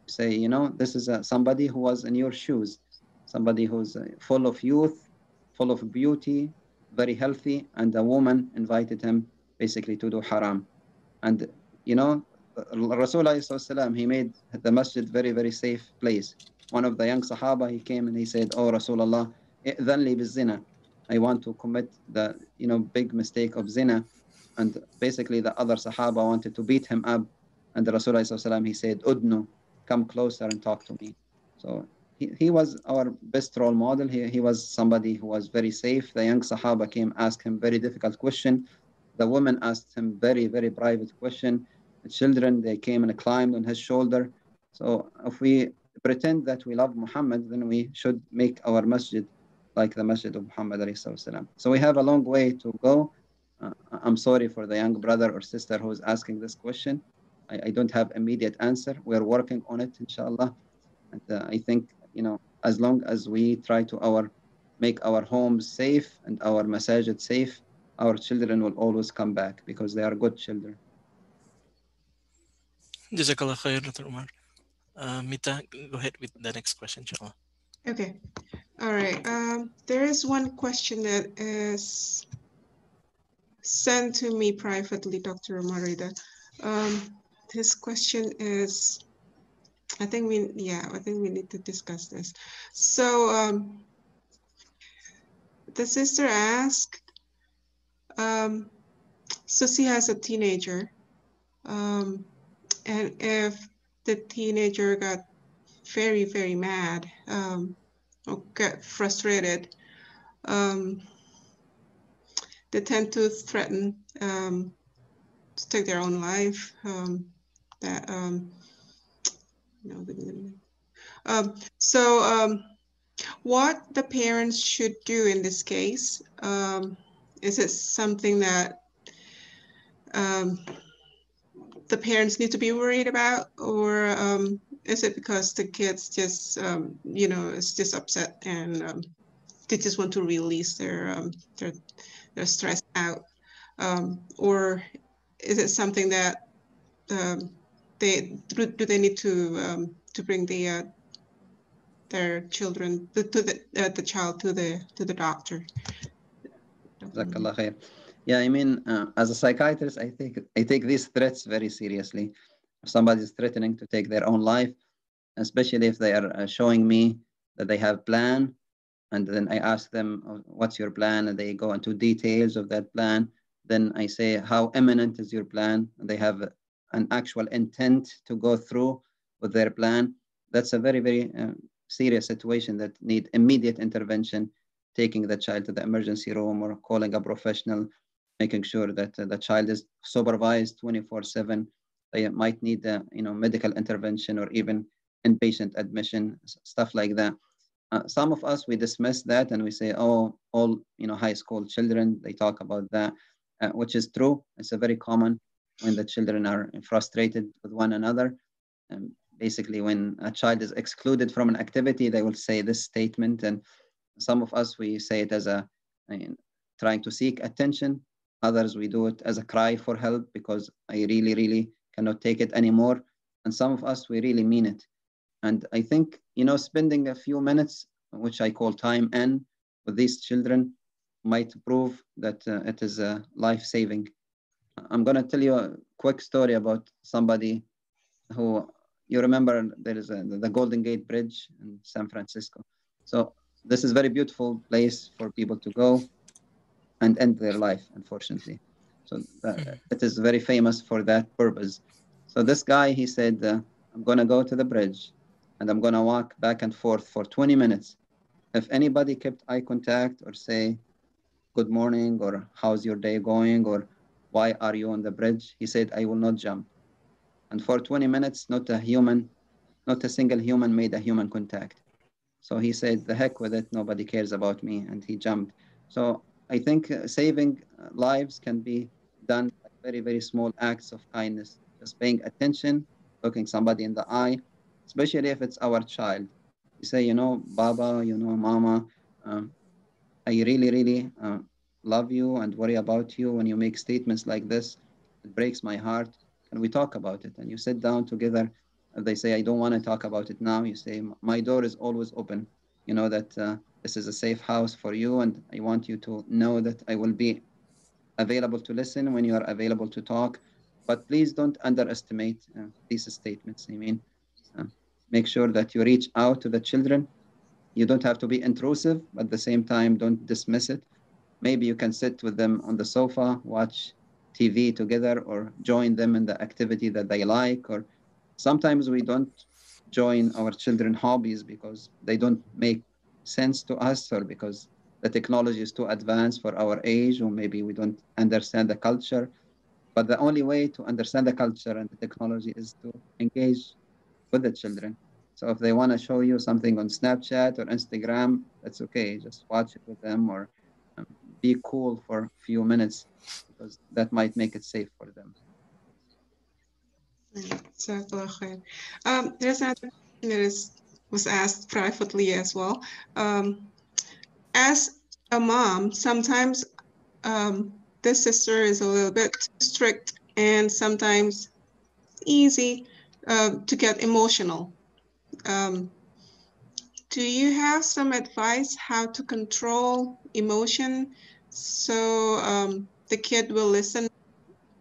Say, this is somebody who was in your shoes, somebody who's full of youth, full of beauty, very healthy, and a woman invited him basically to do haram. And you know, Rasulullah, he made the masjid very, very safe place. One of the young Sahaba, he came and he said, "Oh Rasulullah, إذن لي بالزنا." I want to commit the big mistake of zina. And basically the other Sahaba wanted to beat him up. And the Rasulullah, he said, "Udnu, come closer and talk to me." So he was our best role model. He was somebody who was very safe. The young Sahaba came, asked him very difficult question. The woman asked him very, very private question. The children, they came and climbed on his shoulder. So if we pretend that we love Muhammad, then we should make our masjid like the masjid of Muhammad alayhi salam. So we have a long way to go. I'm sorry for the young brother or sister who is asking this question. I don't have immediate answer. We're working on it, inshallah. And I think, as long as we try to make our homes safe and our masajid safe, our children will always come back because they are good children. Jazakallah khair, Dr. Umar. Mita, go ahead with the next question, inshallah. Okay. All right. There is one question that is sent to me privately, Dr. Marida. This question is, I think we need to discuss this. So the sister asked, So she has a teenager, and if the teenager got very, very mad, or get frustrated, um, they tend to threaten to take their own life. That no, so what the parents should do in this case, is it something that um, the parents need to be worried about, or is it because the kids just is just upset and they just want to release their stress out, or is it something that um, do they need to bring their children the child to the doctor? Jazakallah khair. Yeah, I mean, as a psychiatrist, I take these threats very seriously. If somebody is threatening to take their own life, especially if they are showing me that they have plan, and then I ask them, "Oh, what's your plan?" And they go into details of that plan. Then I say, how imminent is your plan? And they have an actual intent to go through with their plan. That's a very, very serious situation that need immediate intervention, taking the child to the emergency room or calling a professional, making sure that the child is supervised 24/7. They might need medical intervention or even inpatient admission, stuff like that. Some of us, we dismiss that and we say, oh, all high school children, they talk about that, which is true. It's a very common when the children are frustrated with one another. Basically, when a child is excluded from an activity, they will say this statement. And some of us, we say it as trying to seek attention. Others, we do it as a cry for help because I really, really cannot take it anymore. And some of us, we really mean it. And I think, spending a few minutes, which I call time in, with these children might prove that it is life-saving. I'm going to tell you a quick story about somebody who, you remember, there is the Golden Gate Bridge in San Francisco. So this is a very beautiful place for people to go and end their life, unfortunately. So it is very famous for that purpose. So this guy, he said, I'm going to go to the bridge and I'm going to walk back and forth for 20 minutes. If anybody kept eye contact or say, good morning, or how's your day going, or why are you on the bridge? He said, I will not jump. And for 20 minutes, not a single human made a human contact. So he said, the heck with it, nobody cares about me, and he jumped. So I think saving lives can be done by very, very small acts of kindness, just paying attention, looking somebody in the eye, especially if it's our child. You say, Baba, Mama, um, I really, really love you and worry about you. When you make statements like this, it breaks my heart. And we talk about it. And you sit down together. And they say, I don't want to talk about it now. You say, my door is always open. You know that this is a safe house for you. And I want you to know that I will be available to listen when you are available to talk. But please don't underestimate these statements. I mean, uh, make sure that you reach out to the children. You don't have to be intrusive, but at the same time, don't dismiss it. Maybe you can sit with them on the sofa, watch TV together, or join them in the activity that they like. Or sometimes we don't join our children hobbies because they don't make sense to us, or because the technology is too advanced for our age, or maybe we don't understand the culture. But the only way to understand the culture and the technology is to engage with the children. So if they want to show you something on Snapchat or Instagram, that's okay. Just watch it with them, or um, be cool for a few minutes, because that might make it safe for them. Jazakallah khair. There's another question that was asked privately as well. As a mom, sometimes the sister is a little bit strict and sometimes easy to get emotional. Um, do you have some advice how to control emotion so the kid will listen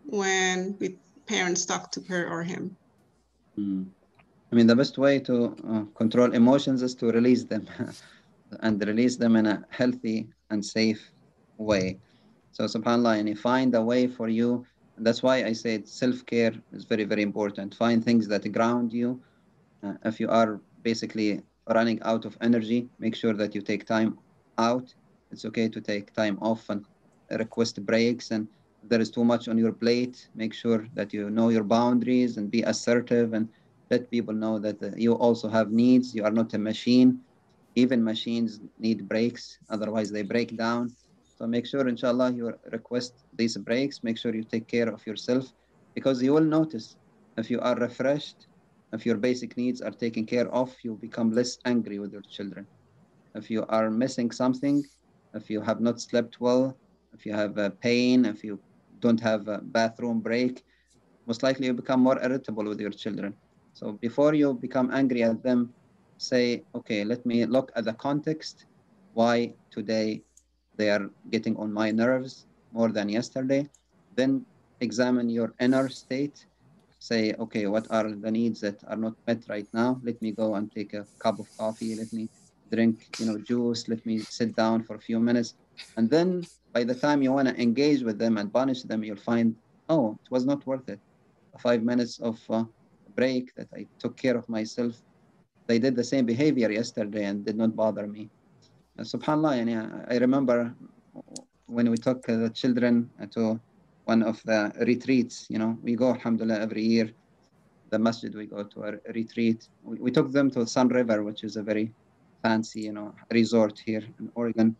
when parents talk to her or him? Mm. I mean, the best way to control emotions is to release them and release them in a healthy and safe way. So subhanallah, and you find a way for you. And that's why I said self-care is very, very important. Find things that ground you. If you are basically running out of energy, make sure that you take time out. It's okay to take time off and request breaks. And if there is too much on your plate, make sure that you know your boundaries and be assertive and let people know that you also have needs. You are not a machine. Even machines need breaks, otherwise they break down. So make sure, inshallah, you request these breaks. Make sure you take care of yourself because you will notice if you are refreshed, if your basic needs are taken care of, you become less angry with your children. If you are missing something, if you have not slept well, if you have pain, if you don't have a bathroom break, most likely you become more irritable with your children. So before you become angry at them, say, okay, let me look at the context why today they are getting on my nerves more than yesterday. Then examine your inner state. Say, okay, what are the needs that are not met right now? Let me go and take a cup of coffee. Let me drink, juice. Let me sit down for a few minutes. And then by the time you want to engage with them and punish them, you'll find, oh, it was not worth it. 5 minutes of break that I took care of myself. They did the same behavior yesterday and did not bother me. Subhanallah, yani, I remember when we took the children to one of the retreats, we go, alhamdulillah, every year, the masjid, we go to a retreat. We took them to Sun River, which is a very fancy, resort here in Oregon.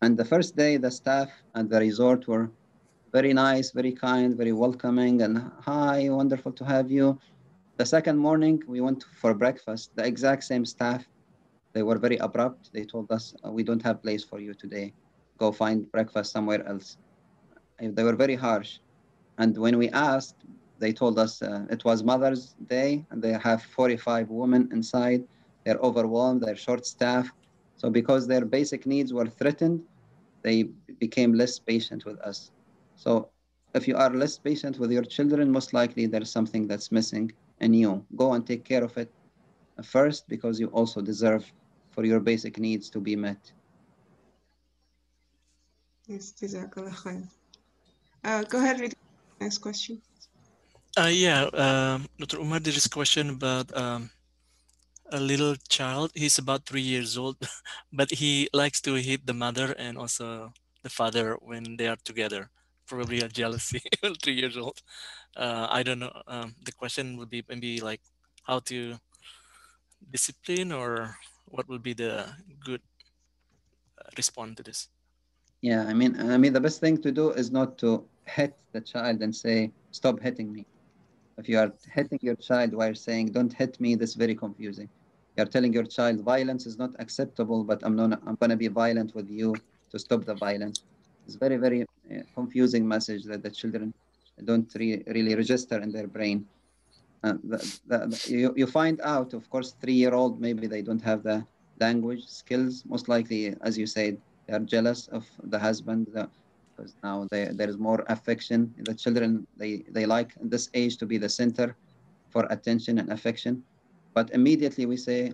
And the first day, the staff at the resort were very nice, very kind, very welcoming, and hi, wonderful to have you. The second morning, we went for breakfast. The exact same staff, they were very abrupt. They told us, we don't have place for you today. Go find breakfast somewhere else. They were very harsh. And when we asked, they told us it was Mother's Day and they have 45 women inside. They're overwhelmed, they're short staffed. So because their basic needs were threatened, they became less patient with us. So if you are less patient with your children, most likely there's something that's missing in you. Go and take care of it first because you also deserve for your basic needs to be met. Yes, Jazakallah khair. Go ahead, read the next question. Yeah, Dr. Umar, there is a question about a little child. He's about 3 years old, but he likes to hit the mother and also the father when they are together. Probably a jealousy. 3 years old. I don't know. The question would be maybe like how to discipline or what would be the good response to this. Yeah, I mean, the best thing to do is not to hit the child and say, "Stop hitting me." If you are hitting your child while saying, "Don't hit me," that's very confusing. You're telling your child violence is not acceptable, but I'm gonna be violent with you to stop the violence. It's very, very confusing message that the children don't really register in their brain. You find out, of course, 3-year-old, maybe they don't have the language skills. Most likely, as you said, they are jealous of the husband because now there is more affection. The children, they like in this age to be the center for attention and affection. But immediately we say,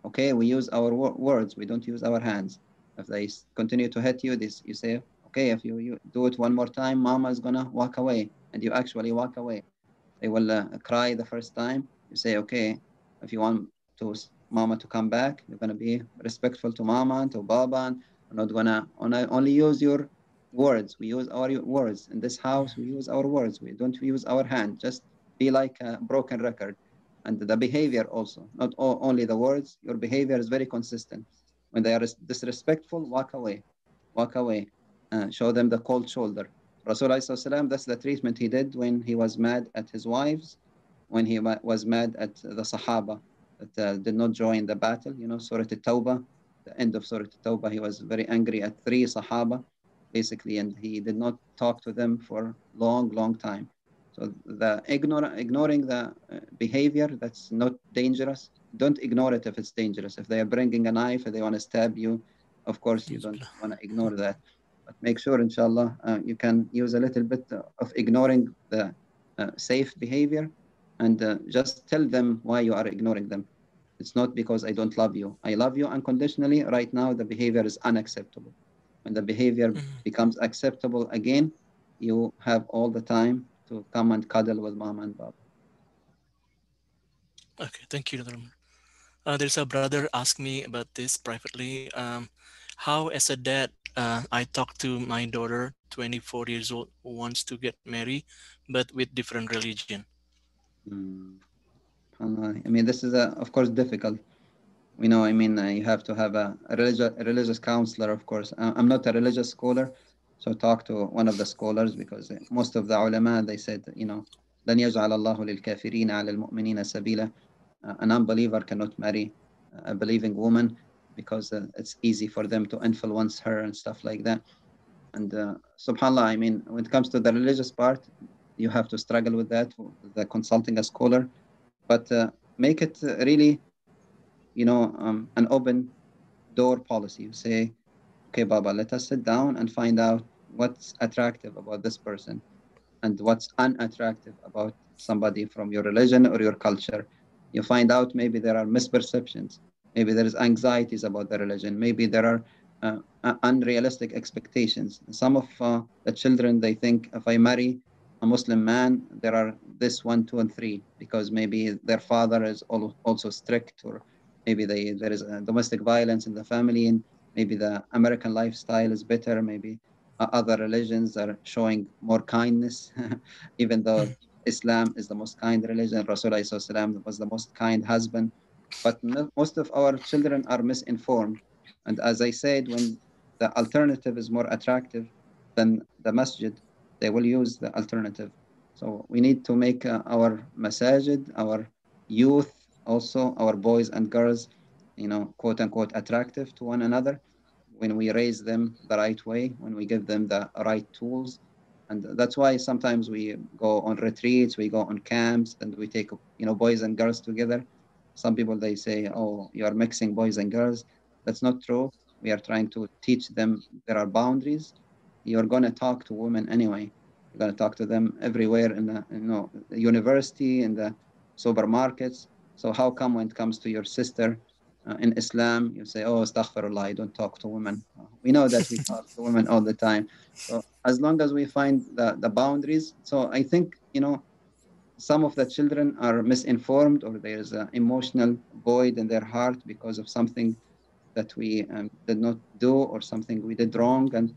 okay, we use our words, we don't use our hands. If they continue to hit you, you say, okay, if you do it one more time, mama is going to walk away. And you actually walk away. They will cry the first time. You say, okay, if you want mama to come back, you're going to be respectful to mama and to baba. And we're not going to only use your words. We use our words. In this house, we use our words. We don't use our hand. Just be like a broken record. And the behavior also, not only the words, your behavior is very consistent. When they are disrespectful, walk away. Walk away. Show them the cold shoulder. Rasulullah, that's the treatment he did when he was mad at his wives, when he was mad at the Sahaba that did not join the battle. Surah At-Tawbah, the end of Surah At-Tawbah, he was very angry at 3 Sahaba, basically, and he did not talk to them for long, long time. So the ignoring the behavior that's not dangerous, don't ignore it if it's dangerous. If they are bringing a knife and they want to stab you, of course you don't want to ignore that. But make sure, inshallah, you can use a little bit of ignoring the safe behavior and just tell them why you are ignoring them. It's not because I don't love you. I love you unconditionally. Right now, the behavior is unacceptable. When the behavior becomes acceptable again, you have all the time to come and cuddle with mom and papa. Okay, thank you, Dr. Umar. There's a brother asked me about this privately. How, as a dad, I talk to my daughter, 24 years old, who wants to get married, but with different religion. Mm. I mean, this is, of course, difficult. We know, I mean, you have to have a religious counselor, of course. I'm not a religious scholar, so talk to one of the scholars because most of the ulama, they said, لن يجعل الله للكافرين على المؤمنين سبيلا. An unbeliever cannot marry a believing woman because it's easy for them to influence her and stuff like that. And subhanAllah, I mean, when it comes to the religious part, you have to struggle with that, the consulting a scholar, but make it really, an open door policy. You say, okay, Baba, let us sit down and find out what's attractive about this person and what's unattractive about somebody from your religion or your culture. You find out maybe there are misperceptions, maybe there is anxieties about the religion, maybe there are unrealistic expectations. Some of the children, they think if I marry a Muslim man, there are this one, two, and three, because maybe their father is also strict, or maybe there is domestic violence in the family, and maybe the American lifestyle is better, maybe other religions are showing more kindness, even though Islam is the most kind religion. Rasulullah was the most kind husband. But most of our children are misinformed. And as I said, when the alternative is more attractive than the masjid, they will use the alternative. So we need to make our masajid, our youth, also our boys and girls, quote unquote, attractive to one another when we raise them the right way, when we give them the right tools. And that's why sometimes we go on retreats, we go on camps, and we take, boys and girls together. Some people, they say, oh, you are mixing boys and girls. That's not true. We are trying to teach them there are boundaries. You're going to talk to women anyway. You're going to talk to them everywhere in the university, in the supermarkets. So how come when it comes to your sister, in Islam, you say, oh, astaghfirullah, I don't talk to women. We know that we talk to women all the time. So as long as we find the boundaries. So I think, some of the children are misinformed, or there's an emotional void in their heart because of something that we did not do, or something we did wrong. And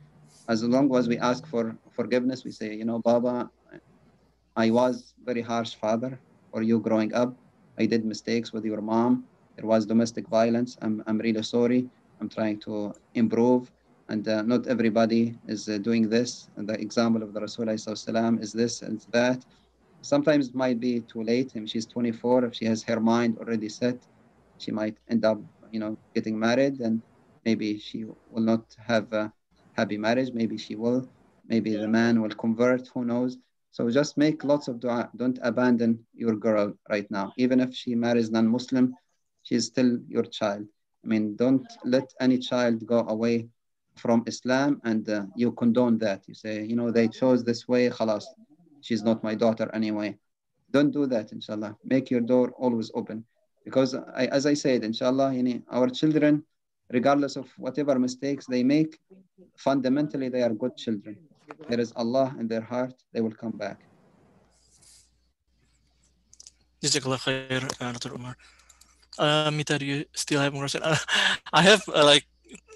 as long as we ask for forgiveness, we say, Baba, I was very harsh father for you growing up. I did mistakes with your mom. There was domestic violence. I'm really sorry. I'm trying to improve. And not everybody is doing this. And the example of the Rasulullah is this and that. Sometimes it might be too late. If she's 24, if she has her mind already set, she might end up, getting married, and maybe she will not have a happy marriage. Maybe she will. Maybe the man will convert. Who knows? So just make lots of dua. Don't abandon your girl right now. Even if she marries non-Muslim, she's still your child. I mean, don't let any child go away from Islam, and you condone that. You say, they chose this way, khalas. She's not my daughter anyway. Don't do that, inshallah. Make your door always open. Because as I said, inshallah, our children, regardless of whatever mistakes they make, fundamentally they are good children. There is Allah in their heart, they will come back. Jazakallah khair, Dr. Umar. Mita, do you still have more questions? I have like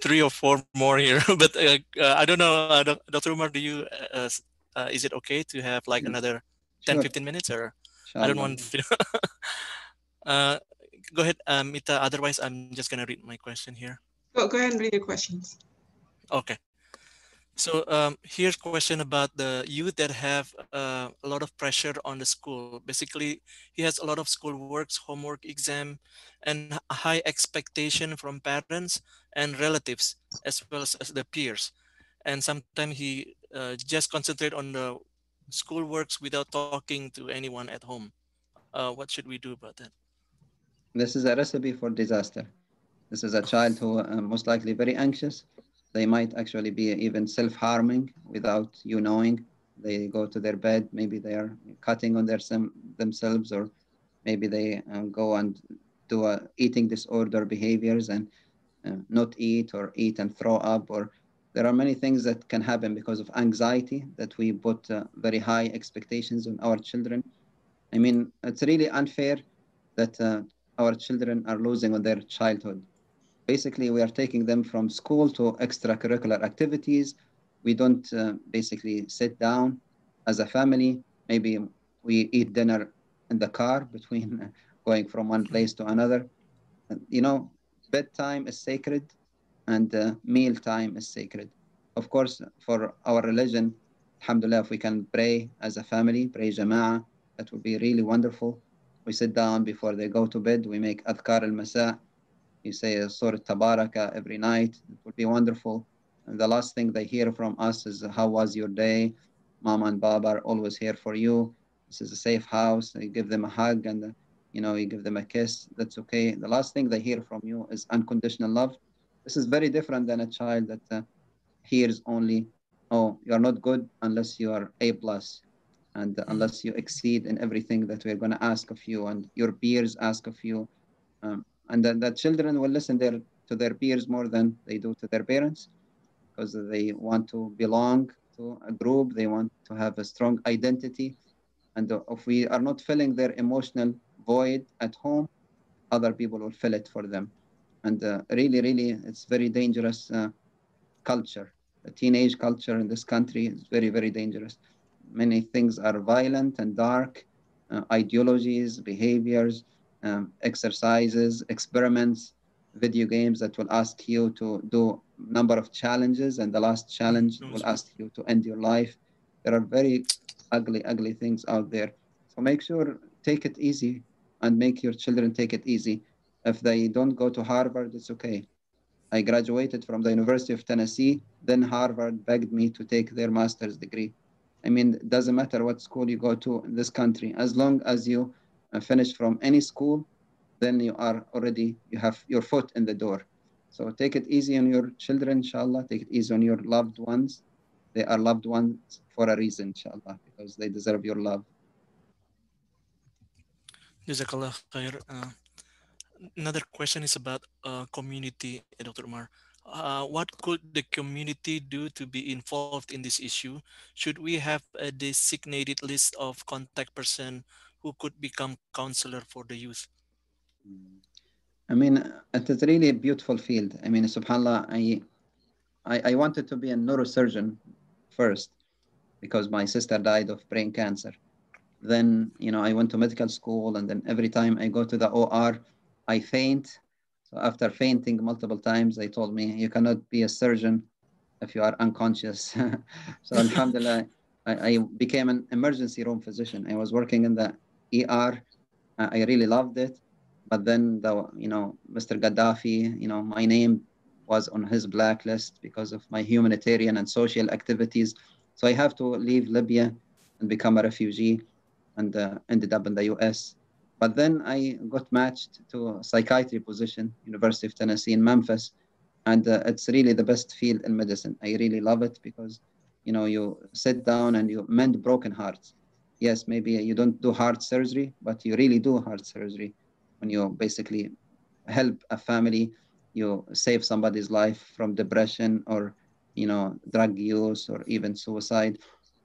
3 or 4 more here, but I don't know, Dr. Umar, do you, is it okay to have like another 10, Sure, 15 minutes, or I don't inshallah. want to. uh, Go ahead, Mita. Otherwise, I'm just gonna read my question here. Go ahead and read your questions. Okay. So here's a question about the youth that have a lot of pressure on the school. Basically, he has a lot of school works, homework, exam, and high expectation from parents and relatives, as well as the peers. And sometimes he just concentrate on the school works without talking to anyone at home. What should we do about that? This is a recipe for disaster. This is a child who most likely very anxious. They might actually be even self-harming without you knowing. They go to their bed, maybe they are cutting on themselves, or maybe they go and do eating disorder behaviors, and not eat, or eat and throw up, or There are many things that can happen because of anxiety that we put very high expectations on our children. I mean, it's really unfair that our children are losing on their childhood. Basically, we are taking them from school to extracurricular activities. We don't basically sit down as a family. Maybe we eat dinner in the car between going from one place to another. You know, bedtime is sacred and meal time is sacred. Of course, for our religion, alhamdulillah, if we can pray as a family, pray jama'ah, that would be really wonderful. We sit down before they go to bed, we make adhkar al-masa, you say a Surah Tabaraka every night. It would be wonderful. And the last thing they hear from us is, how was your day? Mama and Baba are always here for you. This is a safe house. You give them a hug and, you give them a kiss. That's okay. The last thing they hear from you is unconditional love. This is very different than a child that hears only, oh, you are not good unless you are A plus, and unless you exceed in everything that we're going to ask of you and your peers ask of you. And then the children will listen to their peers more than they do to their parents, because they want to belong to a group. They want to have a strong identity. And if we are not filling their emotional void at home, other people will fill it for them. And really, really, it's very dangerous culture. The teenage culture in this country is very, very dangerous. Many things are violent and dark, ideologies, behaviors, exercises, experiments, video games that will ask you to do number of challenges, and the last challenge will ask you to end your life. There are very ugly, ugly things out there. So make sure take it easy and make your children take it easy. If they don't go to Harvard, it's okay. I graduated from the University of Tennessee. Then Harvard begged me to take their master's degree. I mean, it doesn't matter what school you go to in this country. As long as you finish from any school, then you have your foot in the door. So take it easy on your children, inshallah. Take it easy on your loved ones. They are loved ones for a reason, inshallah, because they deserve your love. Jazakallah khair. Another question is about community, Dr. Umar. What could the community do to be involved in this issue? Should we have a designated list of contact person who could become counselor for the youth? I mean, it is really a beautiful field. I mean, subhanAllah, I wanted to be a neurosurgeon first because my sister died of brain cancer. Then, I went to medical school, and then every time I go to the OR, I faint. So after fainting multiple times, they told me, you cannot be a surgeon if you are unconscious. So alhamdulillah, I became an emergency room physician. I was working in the ER. I really loved it. But then Mr. Gaddafi, my name was on his blacklist because of my humanitarian and social activities. So I have to leave Libya and become a refugee, and ended up in the US. But then I got matched to a psychiatry position, University of Tennessee in Memphis, and it's really the best field in medicine. I really love it because you sit down and you mend broken hearts. Yes, maybe you don't do heart surgery, but you really do heart surgery when you basically help a family, you save somebody's life from depression or drug use or even suicide.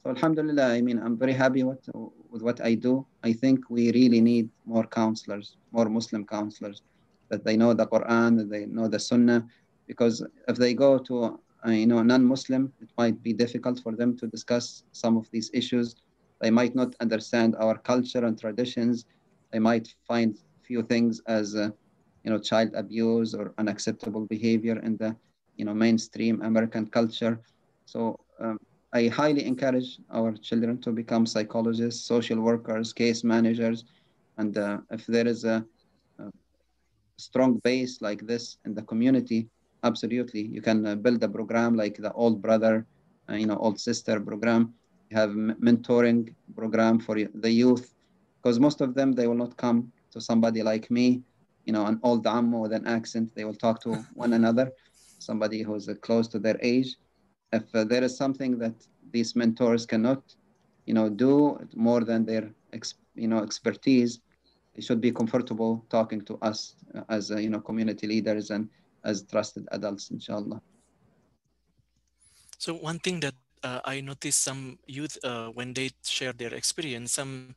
So alhamdulillah, I mean, I'm very happy with what I do. I think we really need more counselors, more Muslim counselors, that they know the Quran, that they know the Sunnah, because if they go to non-Muslim, it might be difficult for them to discuss some of these issues. They might not understand our culture and traditions. They might find few things as child abuse or unacceptable behavior in the mainstream American culture. So I highly encourage our children to become psychologists, social workers, case managers, and if there is a strong base like this in the community, absolutely, you can build a program like the old brother, old sister program. You have mentoring program for the youth, because most of them they will not come to somebody like me, an old ammo with an accent. They will talk to one another, somebody who's close to their age. If there is something that these mentors cannot, do more than their expertise, they should be comfortable talking to us as community leaders and as trusted adults, inshallah. So one thing that I noticed some youth when they share their experience, some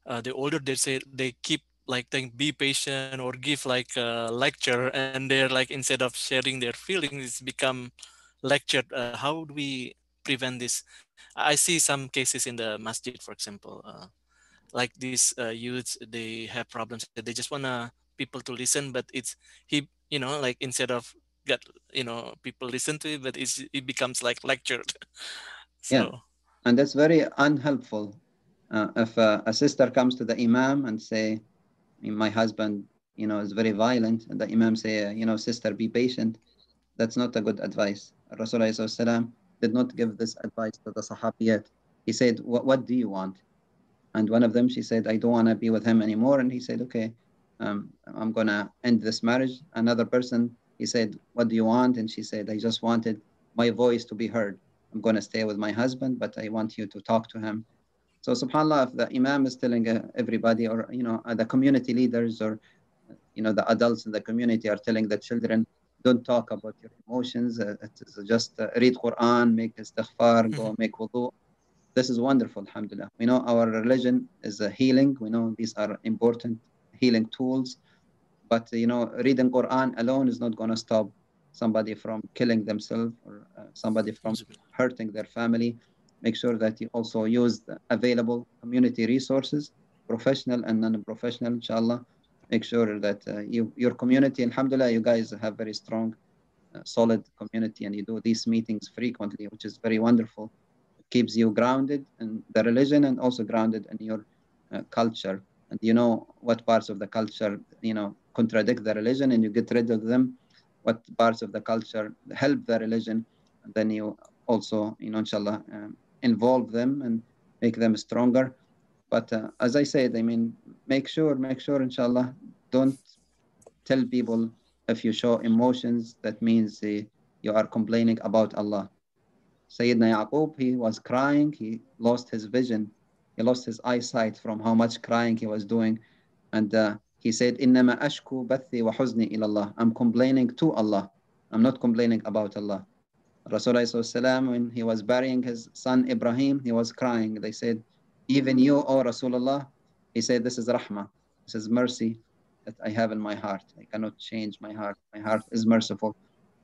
the older they say they keep like saying be patient or give like a lecture, and they're like instead of sharing their feelings, it's become lectured. How do we prevent this? I see some cases in the masjid, for example. Like these youths, they have problems that they just wanna people to listen, but it's he, like instead of get people listen to it, but it becomes like lectured. Yeah, So and that's very unhelpful. If a sister comes to the imam and say, my husband, is very violent, and the imam say, sister, be patient. That's not a good advice. Rasulullah SAW did not give this advice to the Sahabiyat. He said, what do you want? And one of them, she said, I don't want to be with him anymore. And he said, okay, I'm going to end this marriage. Another person, he said, what do you want? And she said, I just wanted my voice to be heard. I'm going to stay with my husband, but I want you to talk to him. So subhanallah, if the imam is telling everybody, or the community leaders, or the adults in the community are telling the children, don't talk about your emotions. It is just read Quran, make istighfar, mhm, go make wudu. This is wonderful, alhamdulillah. We know our religion is a healing. We know these are important healing tools. But reading Quran alone is not going to stop somebody from killing themselves, or somebody from hurting their family. Make sure that you also use the available community resources, professional and non-professional, inshallah. Make sure that your community, alhamdulillah, you guys have very strong, solid community, and you do these meetings frequently, which is very wonderful. It keeps you grounded in the religion and also grounded in your culture. And you know what parts of the culture, contradict the religion, and you get rid of them. What parts of the culture help the religion, and then you also, inshallah, involve them and make them stronger. But as I said, I mean, make sure, inshallah, don't tell people if you show emotions, that means you are complaining about Allah. Sayyidina Yaqub, he was crying, he lost his vision, he lost his eyesight from how much crying he was doing. And he said, إِنَّمَا أَشْكُو بَثِّي وَحُزْنِي إِلَى اللَّهِ. I'm complaining to Allah. I'm not complaining about Allah. Rasulullah SAW, when he was burying his son Ibrahim, he was crying. They said, even you, O Rasulullah, he said, this is rahmah, this is mercy that I have in my heart. I cannot change my heart. My heart is merciful.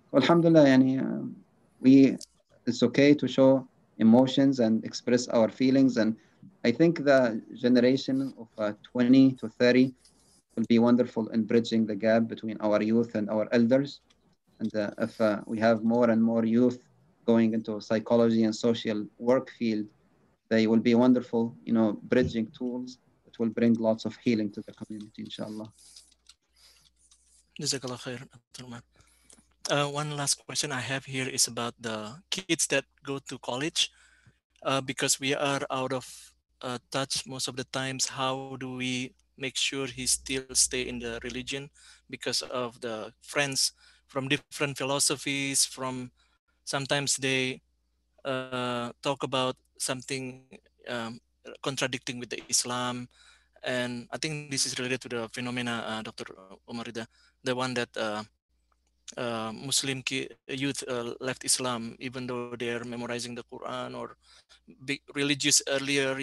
So alhamdulillah, yani, it's okay to show emotions and express our feelings. And I think the generation of 20 to 30 will be wonderful in bridging the gap between our youth and our elders. And if we have more and more youth going into psychology and social work field, they will be wonderful, bridging tools that will bring lots of healing to the community, inshallah. Jazakallah khair, Dr. Umar. One last question I have here is about the kids that go to college, because we are out of touch most of the times. How do we make sure he still stay in the religion because of the friends from different philosophies? From sometimes they talk about something contradicting with the Islam, and I think this is related to the phenomena, Dr. Umarida, the one that Muslim youth left Islam even though they are memorizing the Quran or be religious earlier,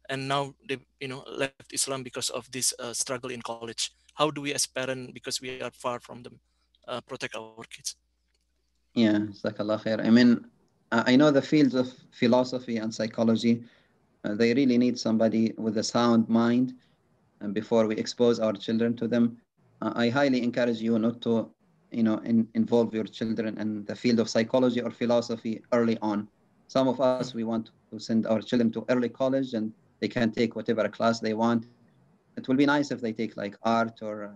and now they left Islam because of this struggle in college. How do we as parents, because we are far from them, protect our kids? Yeah, jazakallah khair. I mean, I know the fields of philosophy and psychology, they really need somebody with a sound mind. And before we expose our children to them, I highly encourage you not to, involve your children in the field of psychology or philosophy early on. Some of us, we want to send our children to early college, and they can take whatever class they want. It will be nice if they take like art or,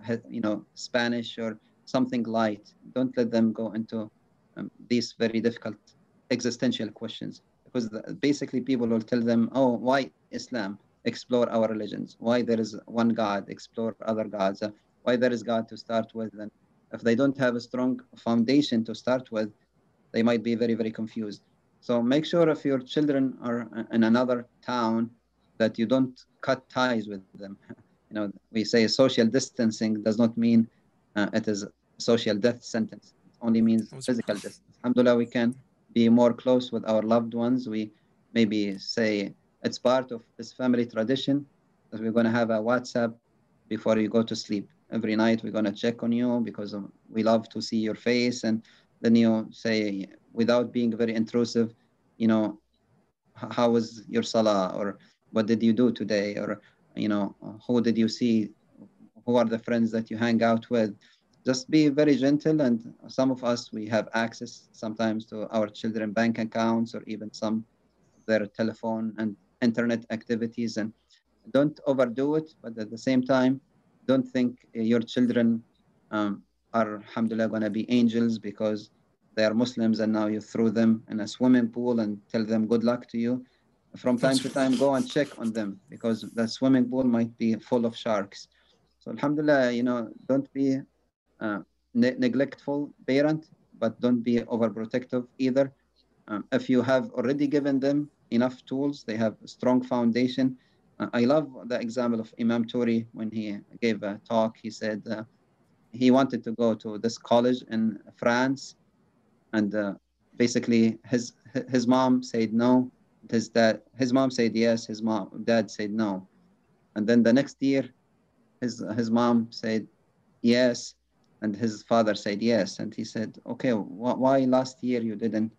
Spanish or something light. Don't let them go into these very difficult existential questions, because basically people will tell them, oh, why Islam? Explore our religions. Why there is one God? Explore other gods. Why there is God to start with? And if they don't have a strong foundation to start with, they might be very, very confused. So make sure if your children are in another town, that you don't cut ties with them. We say social distancing does not mean it is social death sentence. It only means physical distance. Alhamdulillah, we can be more close with our loved ones. We maybe say it's part of this family tradition that we're going to have a WhatsApp before you go to sleep. Every night we're going to check on you because we love to see your face. And then you say, without being very intrusive, you know, how was your salah, or what did you do today, or who did you see, who are the friends that you hang out with. Just be very gentle. And some of us, we have access sometimes to our children bank accounts, or even some of their telephone and internet activities. And don't overdo it, but at the same time, don't think your children um, are, alhamdulillah, going to be angels because they are Muslims, and now you throw them in a swimming pool and tell them good luck to you. From time That's to true. time, go and check on them, because the swimming pool might be full of sharks. So alhamdulillah, don't be uh, neglectful parent, but don't be overprotective either. If you have already given them enough tools, they have a strong foundation. I love the example of Imam Turi when he gave a talk. He said he wanted to go to this college in France, and basically his mom said no. His mom said yes. Dad said no. And then the next year, his mom said yes, and his father said yes. And he said, okay, why last year you didn't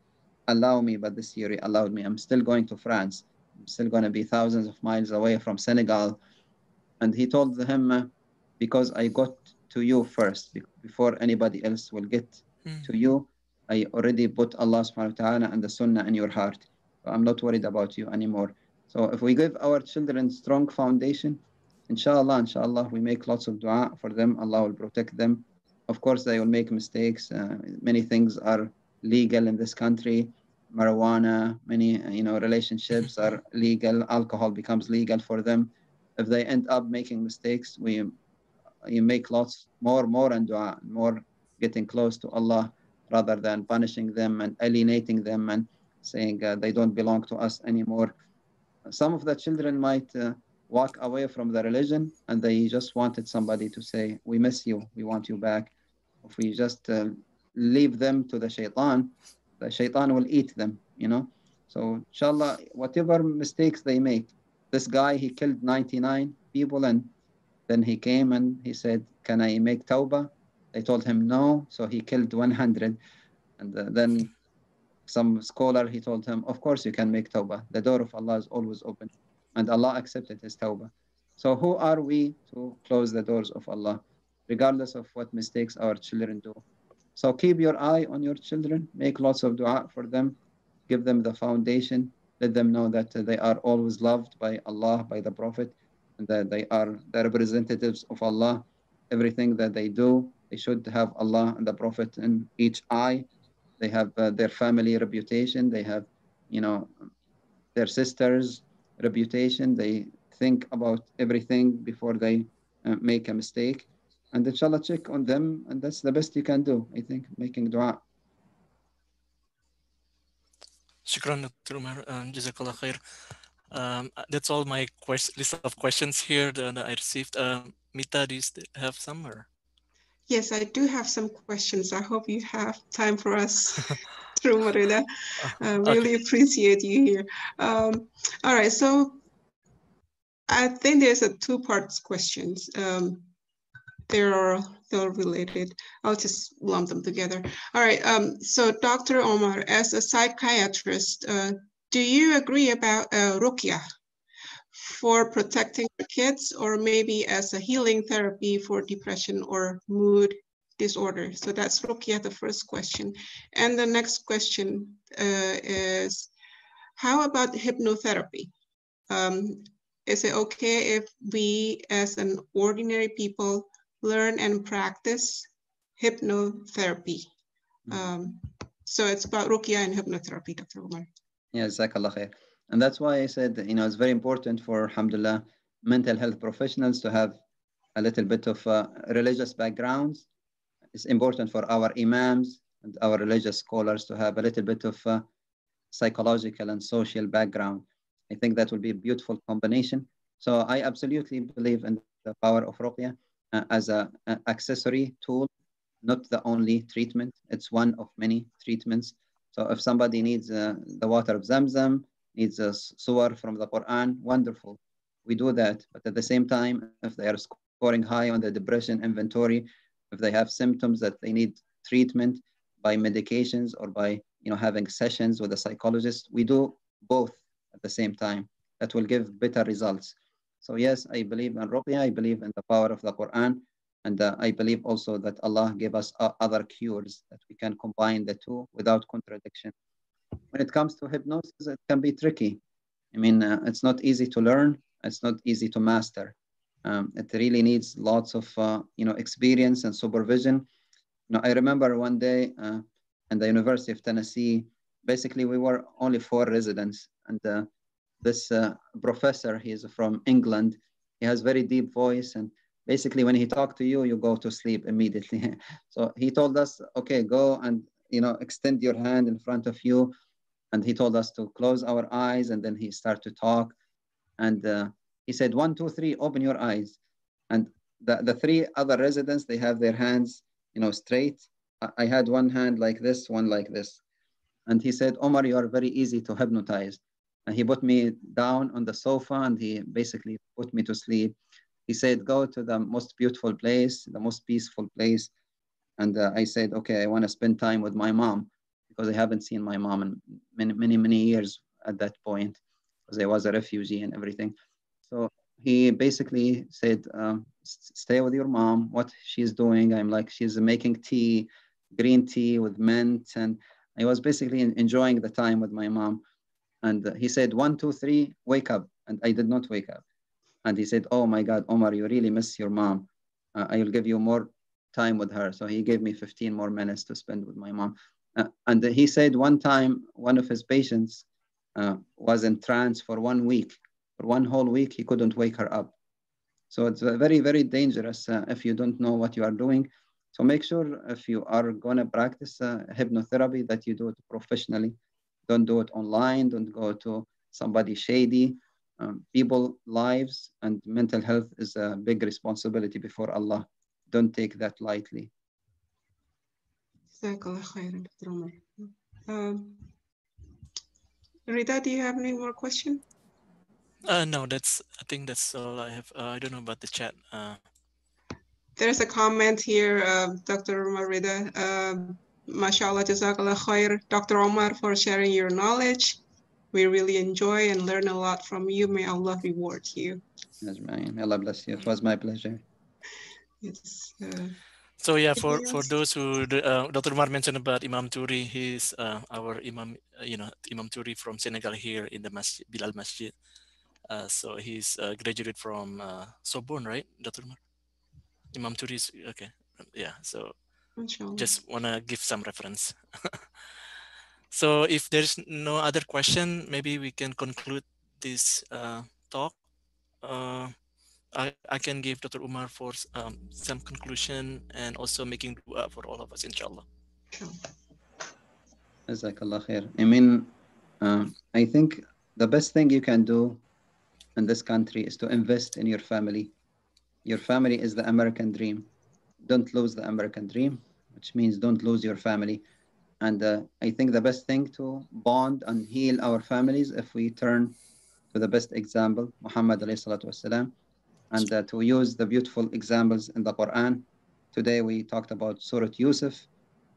allow me, but this year you allowed me? I'm still going to France. I'm still going to be thousands of miles away from Senegal. And he told him, because I got to you first, before anybody else will get to Mm. you. I already put Allah subhanahu wa ta'ala and the sunnah in your heart. So I'm not worried about you anymore. So if we give our children strong foundation, inshallah, we make lots of dua for them, Allah will protect them. Of course, they will make mistakes. Many things are legal in this country. Marijuana, many relationships are legal. Alcohol becomes legal for them. If they end up making mistakes, we you make lots more and dua, more getting close to Allah, rather than punishing them and alienating them and saying they don't belong to us anymore. Some of the children might walk away from the religion, and they just wanted somebody to say, we miss you, we want you back. If we just leave them to the shaitan will eat them. So inshallah, whatever mistakes they make, this guy, he killed 99 people, and then he came and he said, can I make tawbah? They told him no, so he killed 100. And then some scholar, he told him, of course you can make tawbah. The door of Allah is always open. And Allah accepted his tawbah. So who are we to close the doors of Allah, regardless of what mistakes our children do? So keep your eye on your children, make lots of dua for them, give them the foundation, let them know that they are always loved by Allah, by the Prophet, and that they are the representatives of Allah. Everything that they do, they should have Allah and the Prophet in each eye. They have their family reputation. They have, you know, their sisters' reputation. They think about everything before they make a mistake. And inshallah, check on them. And that's the best you can do, I think, making dua. Shukran, Dr. Umar. Jazakallah khair. That's all my list of questions here that I received. Mita, do you have some or? Yes, I do have some questions. I hope you have time for us through Marina. Okay. Really appreciate you here. All right, so I think there's a two-part questions. They're they're related. I'll just lump them together. All right. So Dr. Omar, as a psychiatrist, do you agree about ruqya for protecting the kids, or maybe as a healing therapy for depression or mood disorder? So that's ruqya, the first question. And the next question is, how about hypnotherapy? Is it okay if we, as an ordinary people, learn and practice hypnotherapy? So it's about ruqya and hypnotherapy, Dr. Umar. Yeah, Jazakallah khair. And that's why I said, it's very important for, alhamdulillah, mental health professionals to have a little bit of religious backgrounds. It's important for our imams and our religious scholars to have a little bit of psychological and social background. I think that will be a beautiful combination. So I absolutely believe in the power of ruqya as an accessory tool, not the only treatment. It's one of many treatments. So if somebody needs the water of Zamzam, needs a surah from the Quran, wonderful. We do that. But at the same time, if they are scoring high on the depression inventory, if they have symptoms that they need treatment by medications or by having sessions with a psychologist, we do both at the same time. That will give better results. So yes, I believe in ruqya, I believe in the power of the Quran, and I believe also that Allah gave us other cures that we can combine the two without contradiction. When it comes to hypnosis, it can be tricky. I mean, it's not easy to learn. It's not easy to master. It really needs lots of experience and supervision. I remember one day in the University of Tennessee, basically we were only 4 residents, and this professor, he is from England. He has very deep voice, and basically when he talked to you, you go to sleep immediately. So he told us, okay, go and extend your hand in front of you, and he told us to close our eyes, and then he started to talk, and he said, 1, 2, 3, open your eyes. And the 3 other residents, they have their hands straight. I had one hand like this, one like this. And he said, Omar, you are very easy to hypnotize. And he put me down on the sofa, and he basically put me to sleep. He said, go to the most beautiful place, the most peaceful place. And I said, okay, I want to spend time with my mom, because I haven't seen my mom in many years at that point, because I was a refugee and everything. So he basically said, stay with your mom, what she's doing. I'm like, she's making tea, green tea with mint. And I was basically enjoying the time with my mom. And he said, 1, 2, 3, wake up. And I did not wake up. And he said, oh my God, Omar, you really miss your mom. I will give you more time with her. So he gave me 15 more minutes to spend with my mom. And he said one time, one of his patients was in trance for 1 week. For 1 whole week, he couldn't wake her up. So it's very, very dangerous if you don't know what you are doing. So make sure if you are going to practice hypnotherapy that you do it professionally. Don't do it online. Don't go to somebody shady. People lives and mental health is a big responsibility before Allah. Don't take that lightly. Rita, do you have any more question? No, I think that's all I have. I don't know about the chat. There's a comment here, Dr. Marida. MashaAllah, Jazakallah khair, Dr. Omar, for sharing your knowledge. We really enjoy and learn a lot from you. May Allah reward you. May Allah bless you. It was my pleasure. Yes. So yeah, for those who Dr. Umar mentioned about Imam Turi, he's our Imam, Imam Turi from Senegal here in the Masjid, Bilal Masjid. So he's graduated from Sorbonne, right, Dr. Umar? Imam Turi is okay. Yeah. So just wanna give some reference. So if there's no other question, maybe we can conclude this talk. I can give Dr. Umar for some conclusion and also making dua for all of us, inshallah. Jazakallah khair. I mean, I think the best thing you can do in this country is to invest in your family. Your family is the American dream. Don't lose the American dream, which means don't lose your family. And I think the best thing to bond and heal our families if we turn to the best example, Muhammad alayhi salatu wasalam, and to use the beautiful examples in the Quran. Today we talked about Surah Yusuf.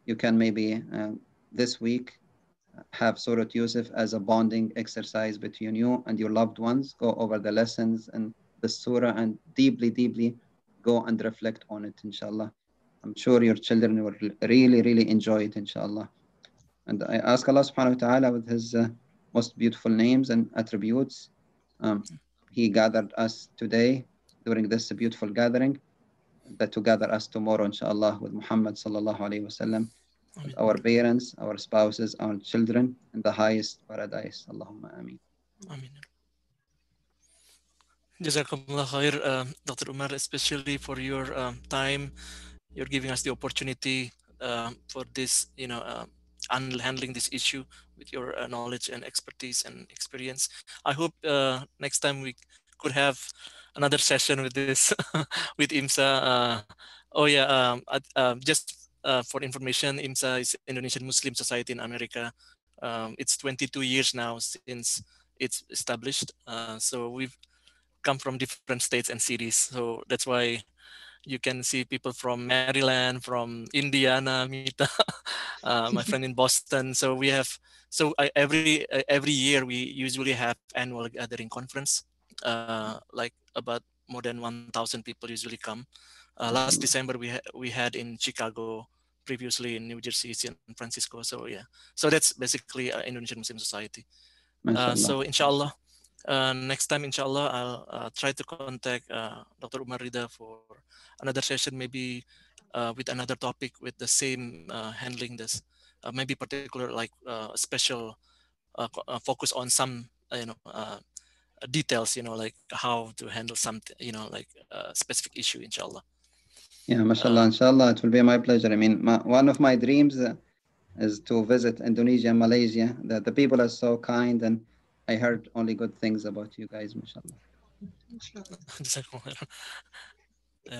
You can maybe this week have Surah Yusuf as a bonding exercise between you and your loved ones. Go over the lessons and the surah and deeply go and reflect on it, inshallah. I'm sure your children will really enjoy it, inshallah. And I ask Allah subhanahu wa ta'ala with his most beautiful names and attributes. He gathered us today during this beautiful gathering, that to gather us tomorrow, inshallah, with Muhammad sallallahu alayhi wa sallam, our parents, our spouses, our children in the highest paradise. Allahumma ameen. Ameen. Jazakumullah khair, Dr. Umar, especially for your time. You're giving us the opportunity for this, handling this issue with your knowledge and expertise and experience. I hope next time we could have another session with this with IMSA. Oh yeah, just for information, IMSA is Indonesian Muslim Society in America. It's 22 years now since it's established. So we've come from different states and cities. So that's why you can see people from Maryland, from Indiana, Mita, my friend in Boston. So we have, so every year we usually have annual gathering conference, like about more than 1,000 people usually come. Last MashaAllah. December we had in Chicago, previously in New Jersey, San Francisco. So yeah, so that's basically Indonesian Muslim Society. MashaAllah. So inshallah, next time inshallah I'll try to contact Dr. Umar Rida for another session, maybe with another topic with the same handling this, maybe particular like special focus on some details, like how to handle something, like a specific issue, inshallah. Yeah, Uh, mashallah, inshallah, it will be my pleasure. I mean, one of my dreams is to visit Indonesia and Malaysia. The people are so kind, and I heard only good things about you guys, mashallah. Inshallah.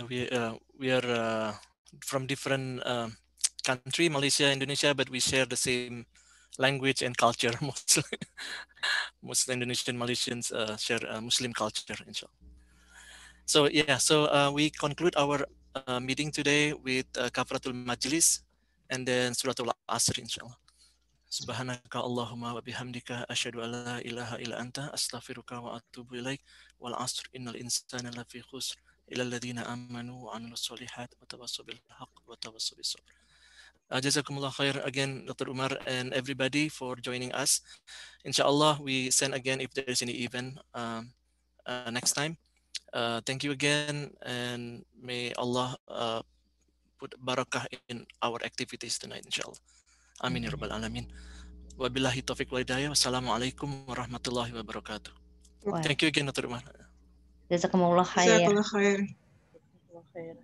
we are from different country, Malaysia, Indonesia, but we share the same language and culture. Mostly, most Indonesian Malaysians share Muslim culture, inshallah. So yeah, so we conclude our meeting today with Kafaratul Majlis and then Suratul Asr, inshallah. Subhanaka Allahumma wa bihamdika asyhadu an la ilaha illa anta astaghfiruka wa atubu ilaik wal asr innal insana lafi khusr illa alladhina amanu wa amilus solihat wa tawassaw bil haqq wa tawassaw bis sabr. Jazakumullah khair again, Dr. Umar and everybody for joining us. Inshallah, we send again if there is any event next time. Thank you again, and may Allah put barakah in our activities tonight, inshallah. Amin ya rabbal alamin. Wabillahi taufiq wal hidayah. Wassalamualaikum warahmatullahi wabarakatuh. Wah. Thank you again, Dr. Umar. Jazakumullah khair. Jazakallah khair. Jazakumullah khair.